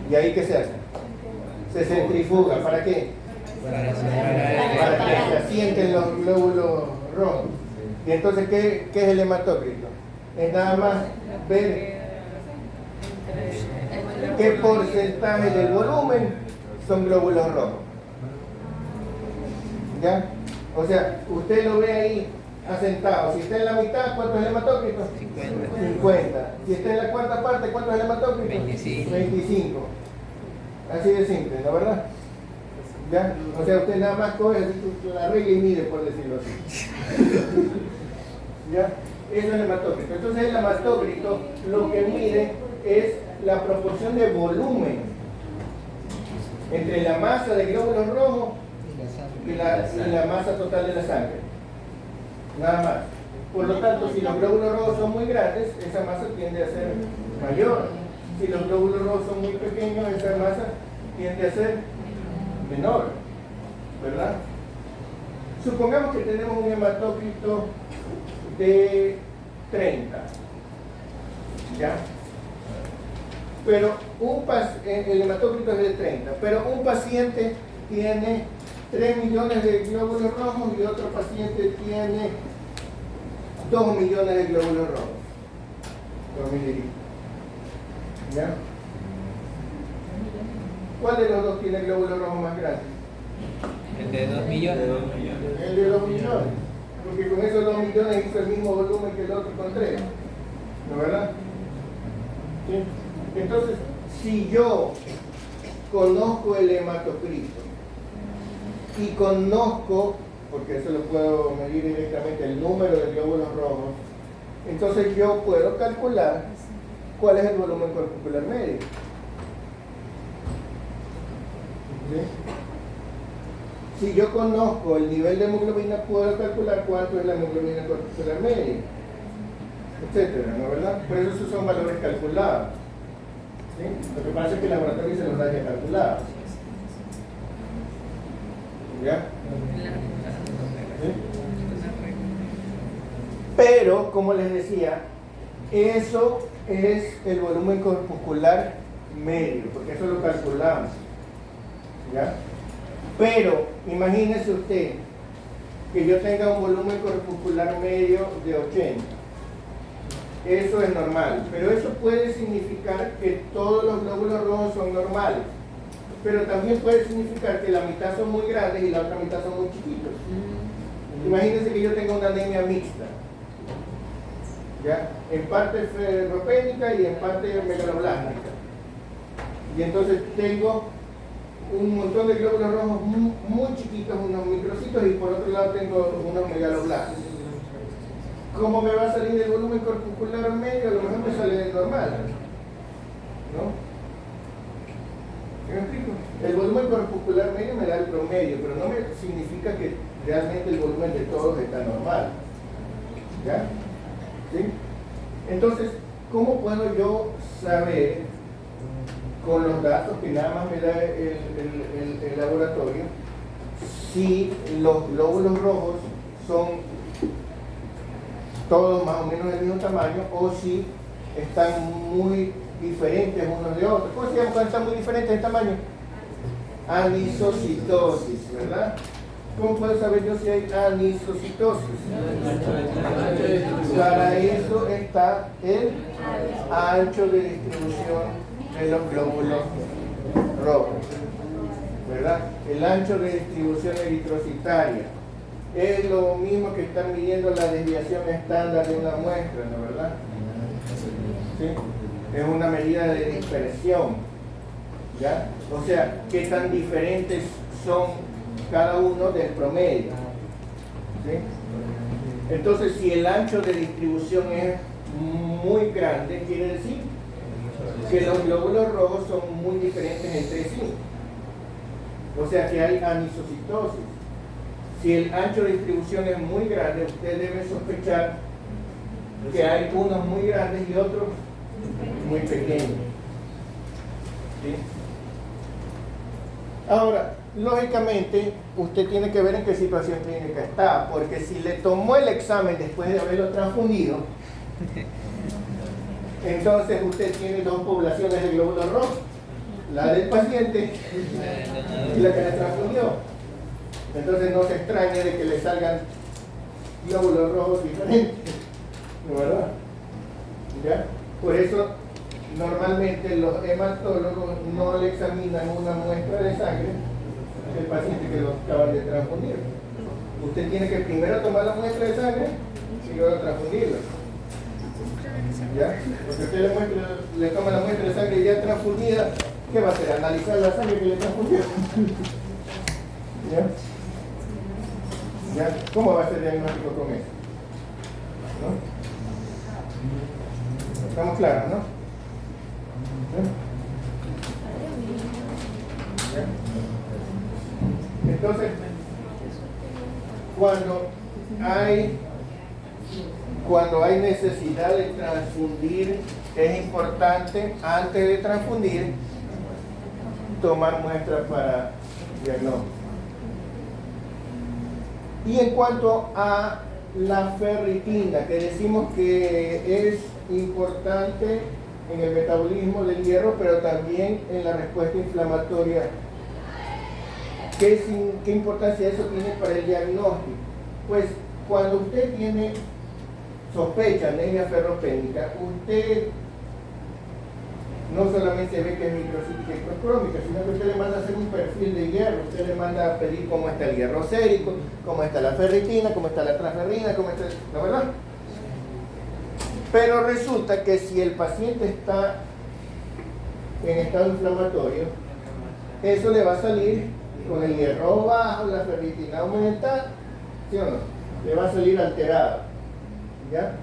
Speaker 1: ¿Y ahí qué se hace? Se centrifuga. ¿Para qué? Para que se asienten los glóbulos rojos. Y entonces, ¿qué es el hematócrito? Es nada más ver qué porcentaje del volumen son glóbulos rojos. ¿Ya? O sea, usted lo ve ahí asentado. Si está en la mitad, ¿cuánto es el hematócrito? 50. Si está en la cuarta parte, ¿cuánto es el hematócrito? 25. Así de simple, ¿no, verdad? ¿Ya? O sea, usted nada más coge la regla y mide, por decirlo así. ¿Ya? Eso es el hematócrito. Entonces el hematócrito lo que mide es la proporción de volumen entre la masa de glóbulos rojos y la masa total de la sangre. Nada más. Por lo tanto, si los glóbulos rojos son muy grandes, esa masa tiende a ser mayor. Si los glóbulos rojos son muy pequeños, esa masa tiende a ser menor, ¿verdad? Supongamos que tenemos un hematócrito de 30, ¿ya? Pero el hematócrito es de 30, pero un paciente tiene 3 millones de glóbulos rojos y otro paciente tiene 2 millones de glóbulos rojos por mililitro. ¿Ya? ¿Cuál de los dos tiene glóbulos rojos más grandes?
Speaker 3: El de 2 millones.
Speaker 1: El de 2 millones. Porque con esos 2 millones hizo el mismo volumen que el otro con 3. ¿No, verdad? ¿Sí? Entonces, si yo conozco el hematocrito y conozco, porque eso lo puedo medir directamente, el número de glóbulos rojos, entonces yo puedo calcular cuál es el volumen corpuscular medio. ¿Sí? Si yo conozco el nivel de hemoglobina, puedo calcular cuánto es la hemoglobina corpuscular media, etcétera, ¿no, verdad? Por eso esos son valores calculados. ¿Sí? Lo que pasa es que el laboratorio se los da ya calculados. ¿Ya? ¿Sí? Pero, como les decía, eso es el volumen corpuscular medio, porque eso lo calculamos, ¿ya? Pero, imagínese usted que yo tenga un volumen corpuscular medio de 80. Eso es normal, pero eso puede significar que todos los glóbulos rojos son normales, pero también puede significar que la mitad son muy grandes y la otra mitad son muy chiquitos. Imagínense que yo tenga una anemia mixta, ¿ya? En parte ferropénica y en parte megaloblástica, y entonces tengo un montón de glóbulos rojos muy chiquitos, unos microcitos, y por otro lado tengo unos megaloblásticos. ¿Cómo me va a salir el volumen corpuscular medio? A lo mejor me sale normal, ¿no? ¿Me explico? El volumen corpuscular medio me da el promedio, pero no me significa que realmente el volumen de todos está normal. ¿Ya? ¿Sí? Entonces, ¿cómo puedo yo saber, con los datos que nada más me da el laboratorio, si los glóbulos rojos son todos más o menos del mismo tamaño o si están muy diferentes unos de otros? ¿Cómo se llama cuando están muy diferentes de tamaño? Anisocitosis, ¿verdad? ¿Cómo puedo saber yo si hay anisocitosis? Para eso está el ancho de distribución de los glóbulos rojos, ¿verdad? El ancho de distribución eritrocitaria es lo mismo que estar midiendo la desviación estándar de una muestra, ¿no? ¿Verdad? ¿Sí? Es una medida de dispersión, ¿ya? O sea, qué tan diferentes son cada uno del promedio, ¿sí? Entonces, si el ancho de distribución es muy grande, quiere decir que los glóbulos rojos son muy diferentes entre sí, o sea que hay anisocitosis. Si el ancho de distribución es muy grande, usted debe sospechar que hay unos muy grandes y otros muy pequeños, ¿sí? Ahora, lógicamente, usted tiene que ver en qué situación clínica está, porque si le tomó el examen después de haberlo transfundido, entonces usted tiene dos poblaciones de glóbulos rojos, la del paciente y la que le transfundió. Entonces no se extrañe de que le salgan glóbulos rojos diferentes, ¿no? ¿Verdad? ¿Ya? Por eso normalmente los hematólogos no le examinan una muestra de sangre del paciente que lo acaban de transfundir. Usted tiene que primero tomar la muestra de sangre y luego transfundirla, ¿ya? Porque usted le toma la muestra de sangre ya transfundida, ¿qué va a hacer? Analizar la sangre que le transfundió. ¿Ya? ¿Ya? ¿Cómo va a ser diagnóstico con eso? ¿No? ¿Estamos claros, no? ¿Ya? Entonces, cuando hay necesidad de transfundir, es importante, antes de transfundir, tomar muestras para diagnóstico. Y en cuanto a la ferritina, que decimos que es importante en el metabolismo del hierro, pero también en la respuesta inflamatoria, ¿qué importancia eso tiene para el diagnóstico? Pues cuando usted tiene sospecha de anemia ferropénica, usted no solamente ve que es microcítica y crocrómica, sino que usted le manda a hacer un perfil de hierro, usted le manda a pedir cómo está el hierro sérico, cómo está la ferritina, cómo está la transferrina, cómo está, ¿no, verdad? Pero resulta que si el paciente está en estado inflamatorio, eso le va a salir con el hierro bajo, la ferritina aumentada, ¿sí o no? Le va a salir alterado, ¿ya?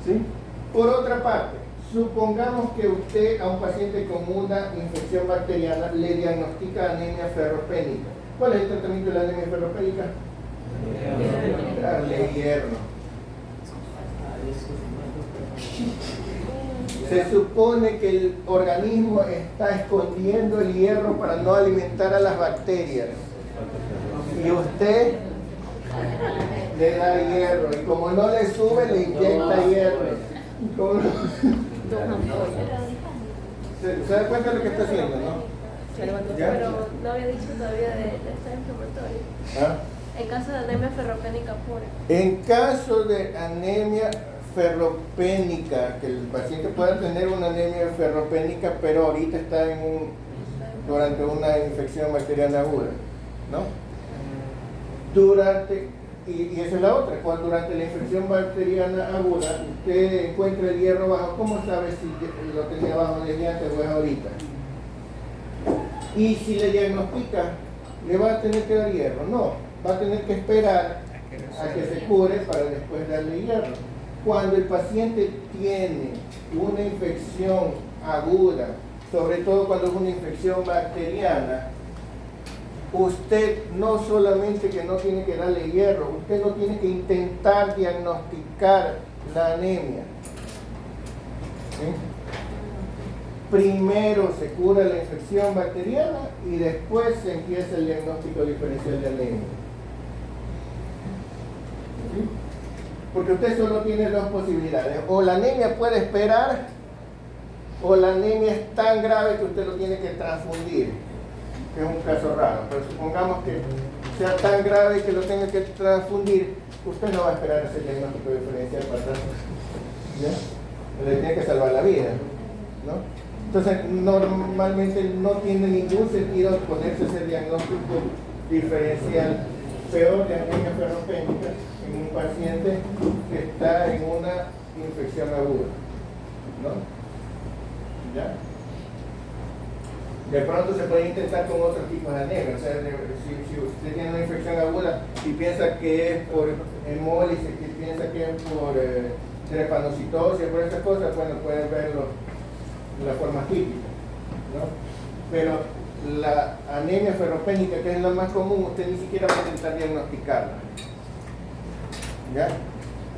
Speaker 1: ¿Sí? Por otra parte, supongamos que usted a un paciente con una infección bacteriana le diagnostica anemia ferropénica. ¿Cuál es el tratamiento de la anemia ferropénica? Darle hierro. Se supone que el organismo está escondiendo el hierro para no alimentar a las bacterias. Y usted Le da hierro. Y como no le sube, le inyecta hierro. ¿Cómo no? ¿Se da cuenta de lo que está haciendo, no? ¿Ya?
Speaker 4: Pero no había dicho todavía de esta inflamatoria.
Speaker 1: ¿Ah?
Speaker 4: En caso de anemia ferropénica pura.
Speaker 1: En caso de anemia ferropénica, que el paciente pueda tener una anemia ferropénica, pero ahorita está durante una infección bacteriana aguda, ¿no? Y esa es la otra, cuando durante la infección bacteriana aguda usted encuentra el hierro bajo, ¿cómo sabe si lo tenía bajo desde antes o es ahorita? Y si le diagnostica, ¿le va a tener que dar hierro? No, va a tener que esperar a que se cure para después darle hierro. Cuando el paciente tiene una infección aguda, sobre todo cuando es una infección bacteriana, usted no solamente que no tiene que darle hierro, usted no tiene que intentar diagnosticar la anemia. ¿Sí? Primero se cura la infección bacteriana y después se empieza el diagnóstico diferencial de anemia. ¿Sí? Porque usted solo tiene dos posibilidades: o la anemia puede esperar, o la anemia es tan grave que usted lo tiene que transfundir, que es un caso raro. Pero supongamos que sea tan grave que lo tenga que transfundir, usted no va a esperar ese diagnóstico diferencial para atrás. ¿Ya? Le tiene que salvar la vida, ¿no? Entonces, normalmente no tiene ningún sentido ponerse ese diagnóstico diferencial peor de anemia ferropénica en un paciente que está en una infección aguda, ¿no? ¿Ya? De pronto se puede intentar con otros tipos de anemia. O sea, si usted tiene una infección aguda y piensa que es por hemólisis, que piensa que es por drepanocitosis, por esas cosas, bueno, pueden verlo la forma típica, ¿no? Pero la anemia ferropénica, que es la más común, usted ni siquiera va a intentar diagnosticarla, ¿ya?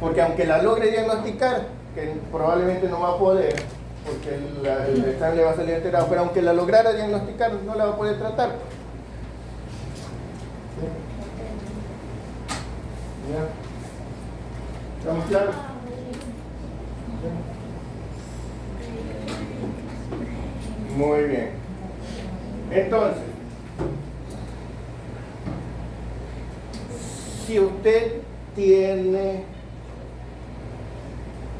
Speaker 1: Porque aunque la logre diagnosticar, que probablemente no va a poder, porque el examen le va a salir alterado, pero aunque la lograra diagnosticar, no la va a poder tratar. ¿Ya? ¿Estamos claros? Muy bien. Entonces, si usted tiene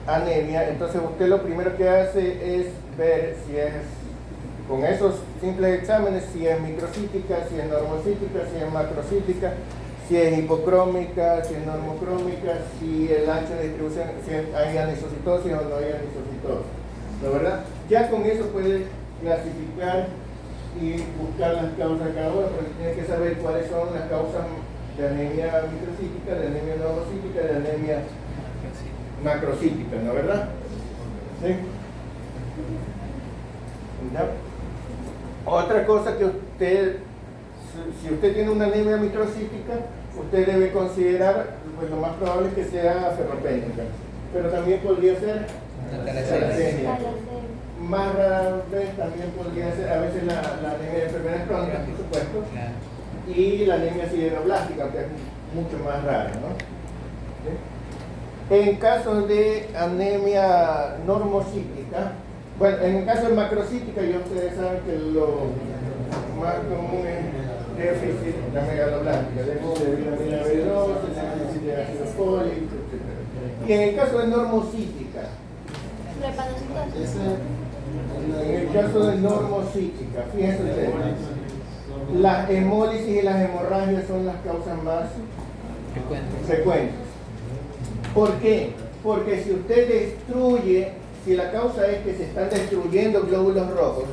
Speaker 1: anemia, entonces usted lo primero que hace es ver si es, con esos simples exámenes, si es microcítica, si es normocítica, si es macrocítica, si es hipocrómica, si es normocrómica, si el ancho de distribución, si hay anisocitosis o no hay anisocitosis, ¿no, verdad? Ya con eso puede clasificar y buscar las causas de cada una, porque tiene que saber cuáles son las causas de anemia microcítica, de anemia normocítica, de anemia macrocítica, ¿no, verdad? ¿Sí? ¿Ya? Otra cosa que usted, si usted tiene una anemia microcítica, usted debe considerar, pues lo más probable es que sea ferropénica, pero también podría ser talasemia. Más rara vez también podría ser, a veces la anemia de enfermedades crónicas, por supuesto, y la anemia sideroblástica, que es mucho más rara, ¿no? ¿Sí? En caso de anemia normocítica, bueno, en el caso de macrocítica, ya ustedes saben que lo más común es déficit de la megaloblástica, déficit de vitamina B2, déficit de ácido fólico, etc. Y en el caso de normocítica, en el caso de normocítica, fíjense ustedes, las hemólisis y las hemorragias son las causas más frecuentes. ¿Por qué? Porque si usted destruye, si la causa es que se están destruyendo glóbulos rojos,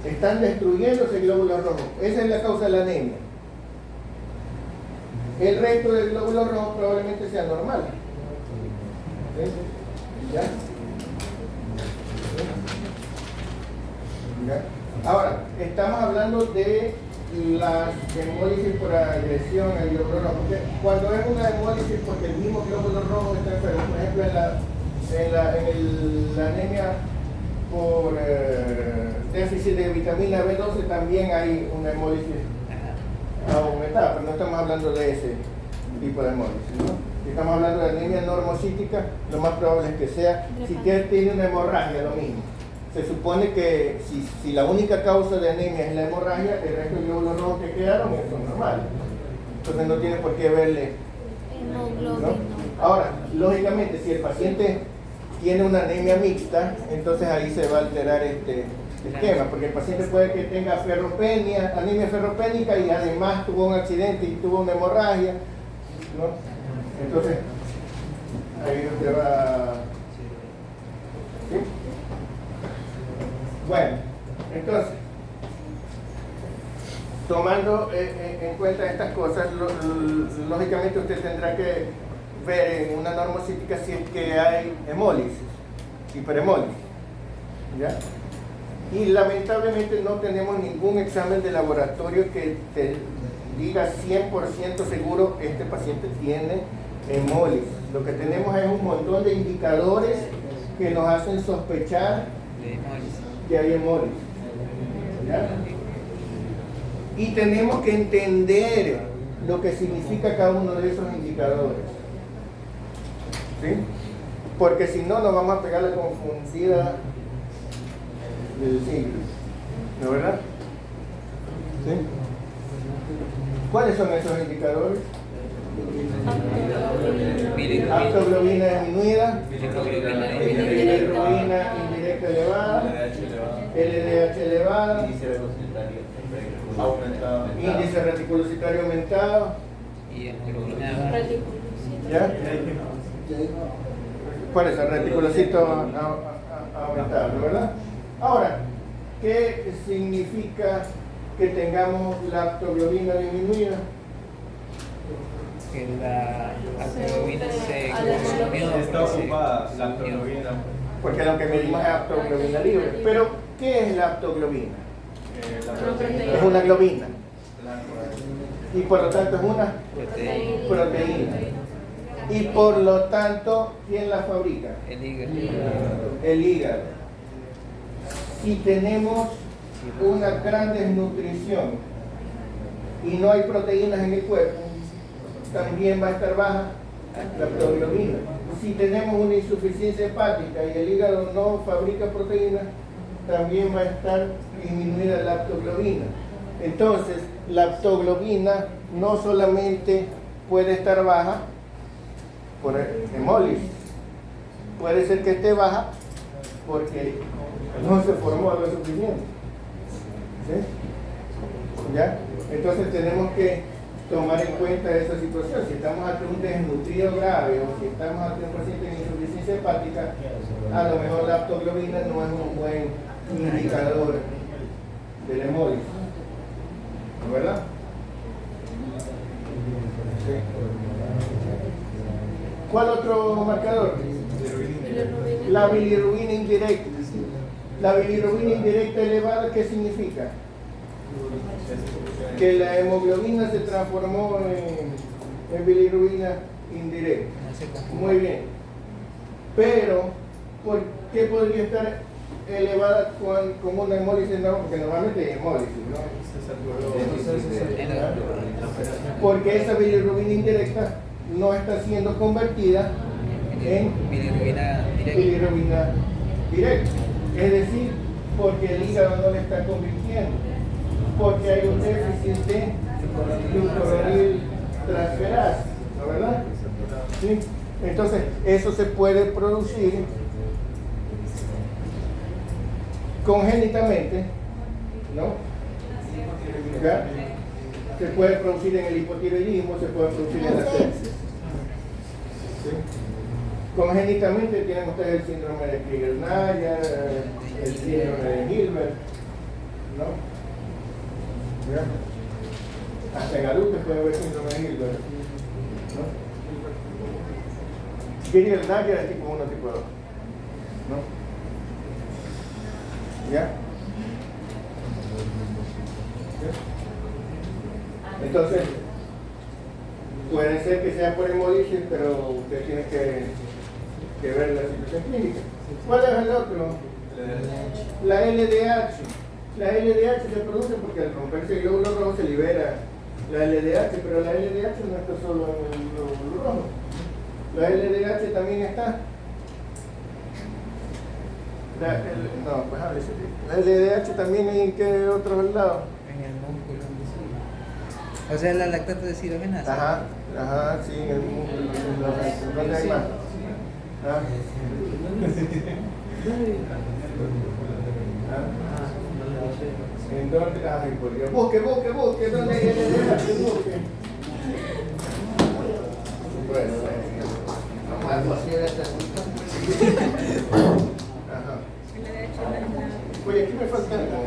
Speaker 1: están destruyéndose glóbulos rojos, esa es la causa de la anemia. El resto del glóbulo rojo probablemente sea normal. ¿Sí? ¿Ya? ¿Ya? Ahora, estamos hablando de las hemólisis por agresión al glóbulo rojo. Porque cuando es una hemólisis porque el mismo glóbulo rojo está enfermo, por ejemplo en la anemia por déficit de vitamina B12 también hay una hemólisis aumentada, pero no estamos hablando de ese tipo de hemólisis, ¿no? Si estamos hablando de anemia normocítica, lo más probable es que sea, si tiene una hemorragia, lo mismo. Se supone que si la única causa de anemia es la hemorragia, el resto de glóbulos rojos que quedaron son normales. Entonces no tiene por qué verle, ¿no? Ahora, lógicamente, si el paciente tiene una anemia mixta, entonces ahí se va a alterar este esquema, porque el paciente puede que tenga ferropenia, anemia ferropénica y además tuvo un accidente y tuvo una hemorragia, ¿no? Entonces, ahí usted va... ¿Sí? Bueno, entonces, tomando en cuenta estas cosas, lógicamente usted tendrá que ver en una normocítica si es que hay hemólisis, hiperhemólisis, ¿ya? Y lamentablemente no tenemos ningún examen de laboratorio que te diga 100% seguro este paciente tiene hemólisis. Lo que tenemos es un montón de indicadores que nos hacen sospechar que hay hemólisis, ¿ya? Y tenemos que entender lo que significa cada uno de esos indicadores, ¿sí? Porque si no nos vamos a pegar la confundida del siglo, ¿no es verdad? ¿Sí? ¿Cuáles son esos indicadores? Aptoglobina disminuida, bilirrubina indirecta elevada, LDH elevada, índice reticulocitario aumentado, ¿ya? ¿Cuál es el reticulocito aumentado, verdad? Ahora, ¿qué significa que tengamos la aptoglobina disminuida?
Speaker 3: Que la aptoglobina se consumió.
Speaker 7: Está ocupada la aptoglobina.
Speaker 1: Porque lo que medimos es aptoglobina libre. Pero, ¿qué es la aptoglobina? Es una globina. Y por lo tanto es una proteína. Y por lo tanto, ¿quién la fabrica?
Speaker 3: El hígado.
Speaker 1: El hígado. Si tenemos una gran desnutrición y no hay proteínas en el cuerpo, también va a estar baja la aptoglobina. Si tenemos una insuficiencia hepática y el hígado no fabrica proteínas, también va a estar disminuida la aptoglobina. Entonces, la aptoglobina no solamente puede estar baja por hemólisis, puede ser que esté baja porque no se formó lo suficiente. ¿Sí? ¿Ya? Entonces tenemos que tomar en cuenta esa situación. Si estamos ante un desnutrido grave o si estamos ante un paciente en insuficiencia hepática, a lo mejor la aptoglobina no es un buen indicador de la hemólisis, ¿no, verdad? Sí. ¿Cuál otro marcador? La bilirrubina indirecta. La bilirrubina indirecta elevada, ¿qué significa? Que la hemoglobina se transformó en bilirrubina indirecta. Muy bien. Pero, ¿por qué podría estar elevada con una hemólisis? No, porque normalmente hay hemólisis, ¿no? Porque esa bilirrubina indirecta no está siendo convertida en bilirrubina directa. Es decir, porque el hígado no le está convirtiendo, porque hay un déficit de glucuronil transferasa, ¿no, verdad? ¿Sí? Entonces, eso se puede producir congénitamente, ¿no? ¿Ya? Se puede producir en el hipotiroidismo, se puede producir en la sepsis. ¿Sí? Congénitamente tienen ustedes el síndrome de Krieger-Najjar, el síndrome de Gilbert, ¿no? ¿Ya? Hasta en adultos puede haber síndrome de Gilbert, ¿no? Krieger-Najjar es tipo 1, tipo 2, ¿no? ¿Ya? Entonces, puede ser que sea por hemólisis, pero usted tiene que ver la situación clínica. ¿Cuál es el otro? La LDH. La LDH se produce porque al romperse el glóbulo rojo se libera La LDH, pero la LDH no está solo en el glóbulo rojo. La LDH también está. No, pues a ver, la LDH también hay en qué otros lados.
Speaker 3: En el músculo. O sea, la lactato deshidrogenasa.
Speaker 1: Ajá, sí, en el músculo. ¿Dónde hay más? ¿Ah? ¿En dónde? Ay, por Dios. Busque, ¿dónde hay LDH? Busque. Bueno, vamos a hacer esta. Ajá. Oye, aquí me falta algo.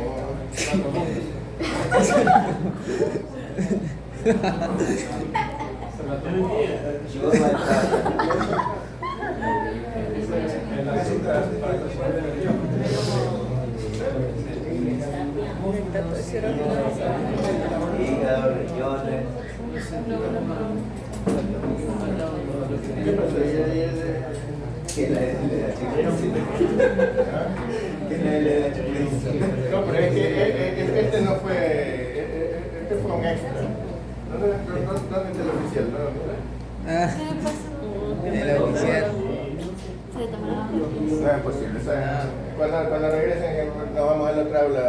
Speaker 2: Hígado, riñones.
Speaker 1: ¿Qué pasó?
Speaker 2: ¿Qué es la LDH? ¿Qué es la LDH?
Speaker 1: No, pero es que este no fue. Este fue un extra. ¿Dónde está el oficial?
Speaker 3: Ah, el oficial.
Speaker 6: Se le tomaron.
Speaker 1: No es posible. Cuando regresen, nos vamos a la otra aula.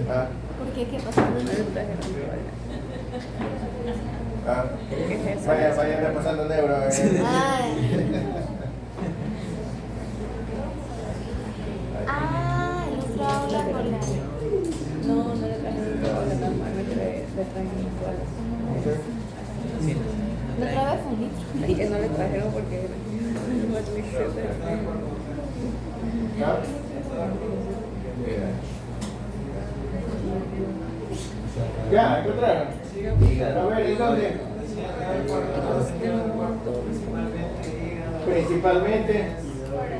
Speaker 1: Ah,
Speaker 6: ¿Por qué? ¿Qué pasó?
Speaker 1: vayan repasando neuro.
Speaker 6: Ay. Ah, el otro habla con la.
Speaker 5: No le trajeron nada más, le trajeron igual.
Speaker 3: Sí,
Speaker 6: La otra vez fue un litro.
Speaker 5: Y que no le trajeron porque
Speaker 1: ¿Ah? Ya, encontraron. A ver, ¿y dónde? Principalmente.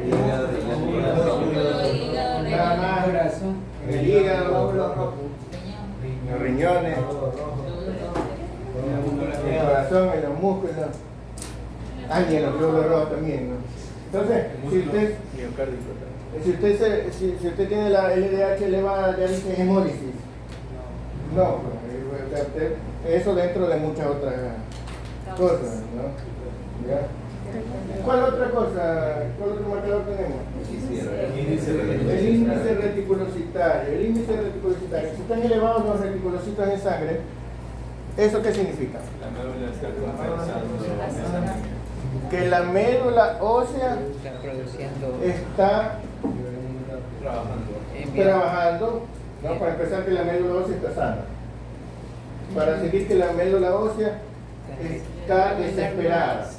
Speaker 2: Hígado, riñones.
Speaker 1: Nada más. En el hígado, los riñones, en el corazón, en los músculos. Ah, y en los glóbulos rojos también, ¿no? Entonces, si usted tiene la LDH elevada, ya dice hemólisis. No, pues, eso dentro de muchas otras cosas, ¿no? ¿Ya? ¿Cuál otra cosa? ¿Cuál otro marcador tenemos? El índice reticulocitario. El índice reticulocitario. Si están elevados los reticulocitos en sangre, ¿eso qué significa?
Speaker 7: La médula está compensando.
Speaker 1: Que la médula ósea
Speaker 3: está produciendo.
Speaker 1: está
Speaker 7: Trabajando.
Speaker 1: trabajando, ¿no? Para empezar, que la médula ósea está sana. Para seguir, que la médula ósea está desesperada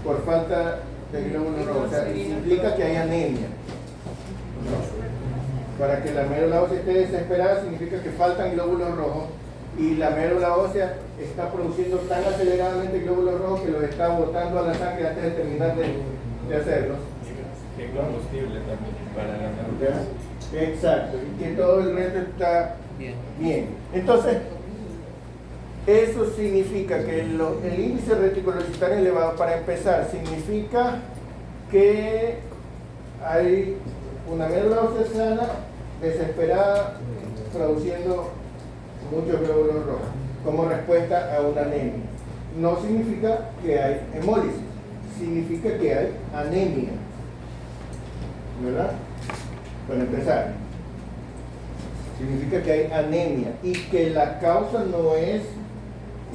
Speaker 1: por falta de glóbulos rojos. O sea, implica que hay anemia. Para que la médula ósea esté desesperada significa que faltan glóbulos rojos y la médula ósea está produciendo tan aceleradamente glóbulos rojos que los está botando a la sangre antes de terminar de hacerlos.
Speaker 7: Que combustible también para la médula.
Speaker 1: ¿Ya? Exacto, y que todo el resto está bien. Entonces, eso significa que el índice reticulocitario elevado, para empezar, significa que hay una médula ósea sana desesperada produciendo muchos glóbulos rojos como respuesta a una anemia. No significa que hay hemólisis, significa que hay anemia, ¿verdad? Para empezar, significa que hay anemia y que la causa no es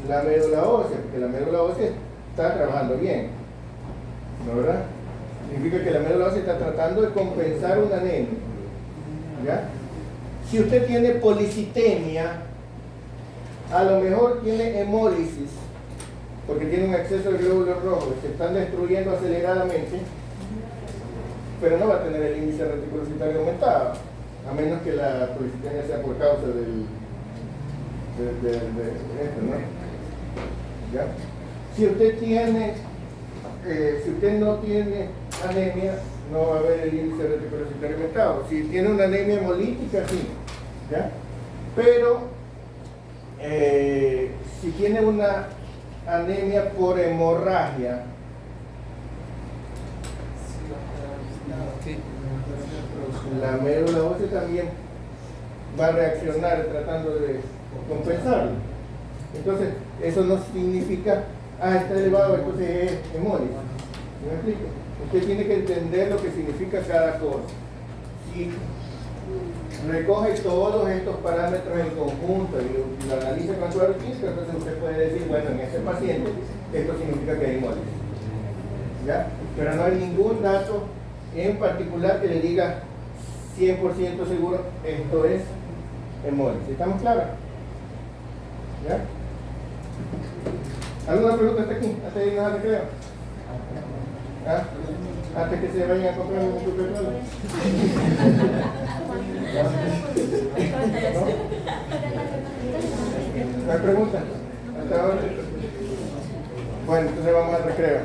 Speaker 1: la médula ósea, porque la médula ósea está trabajando bien, ¿no, verdad? Significa que la médula ósea está tratando de compensar una anemia, ¿ya? Si usted tiene policitemia, a lo mejor tiene hemólisis, porque tiene un exceso de glóbulos rojos, se están destruyendo aceleradamente, pero no va a tener el índice reticulocitario aumentado, a menos que la policitemia sea por causa de esto, ¿no? ¿Ya? Si usted no tiene anemia, no va a haber el índice reticulocitario aumentado. Si tiene una anemia hemolítica, sí, ¿ya? Pero si tiene una anemia por hemorragia, la médula ósea también va a reaccionar tratando de compensarlo. Entonces, eso no significa, está elevado, entonces es hemólisis. ¿Me explico? Usted tiene que entender lo que significa cada cosa. Si recoge todos estos parámetros en conjunto y lo analiza con su artístico, entonces usted puede decir, bueno, en este paciente esto significa que hay hemólisis. ¿Ya? Pero no hay ningún dato en particular que le diga 100% seguro esto es hemólisis. ¿Estamos claros? ¿Ya? ¿Alguna pregunta hasta aquí? ¿Hasta irnos al recreo? ¿Ah? Antes que se vayan a comprar un supermercado. ¿No hay preguntas? ¿Hasta ahora? Bueno, entonces vamos al recreo.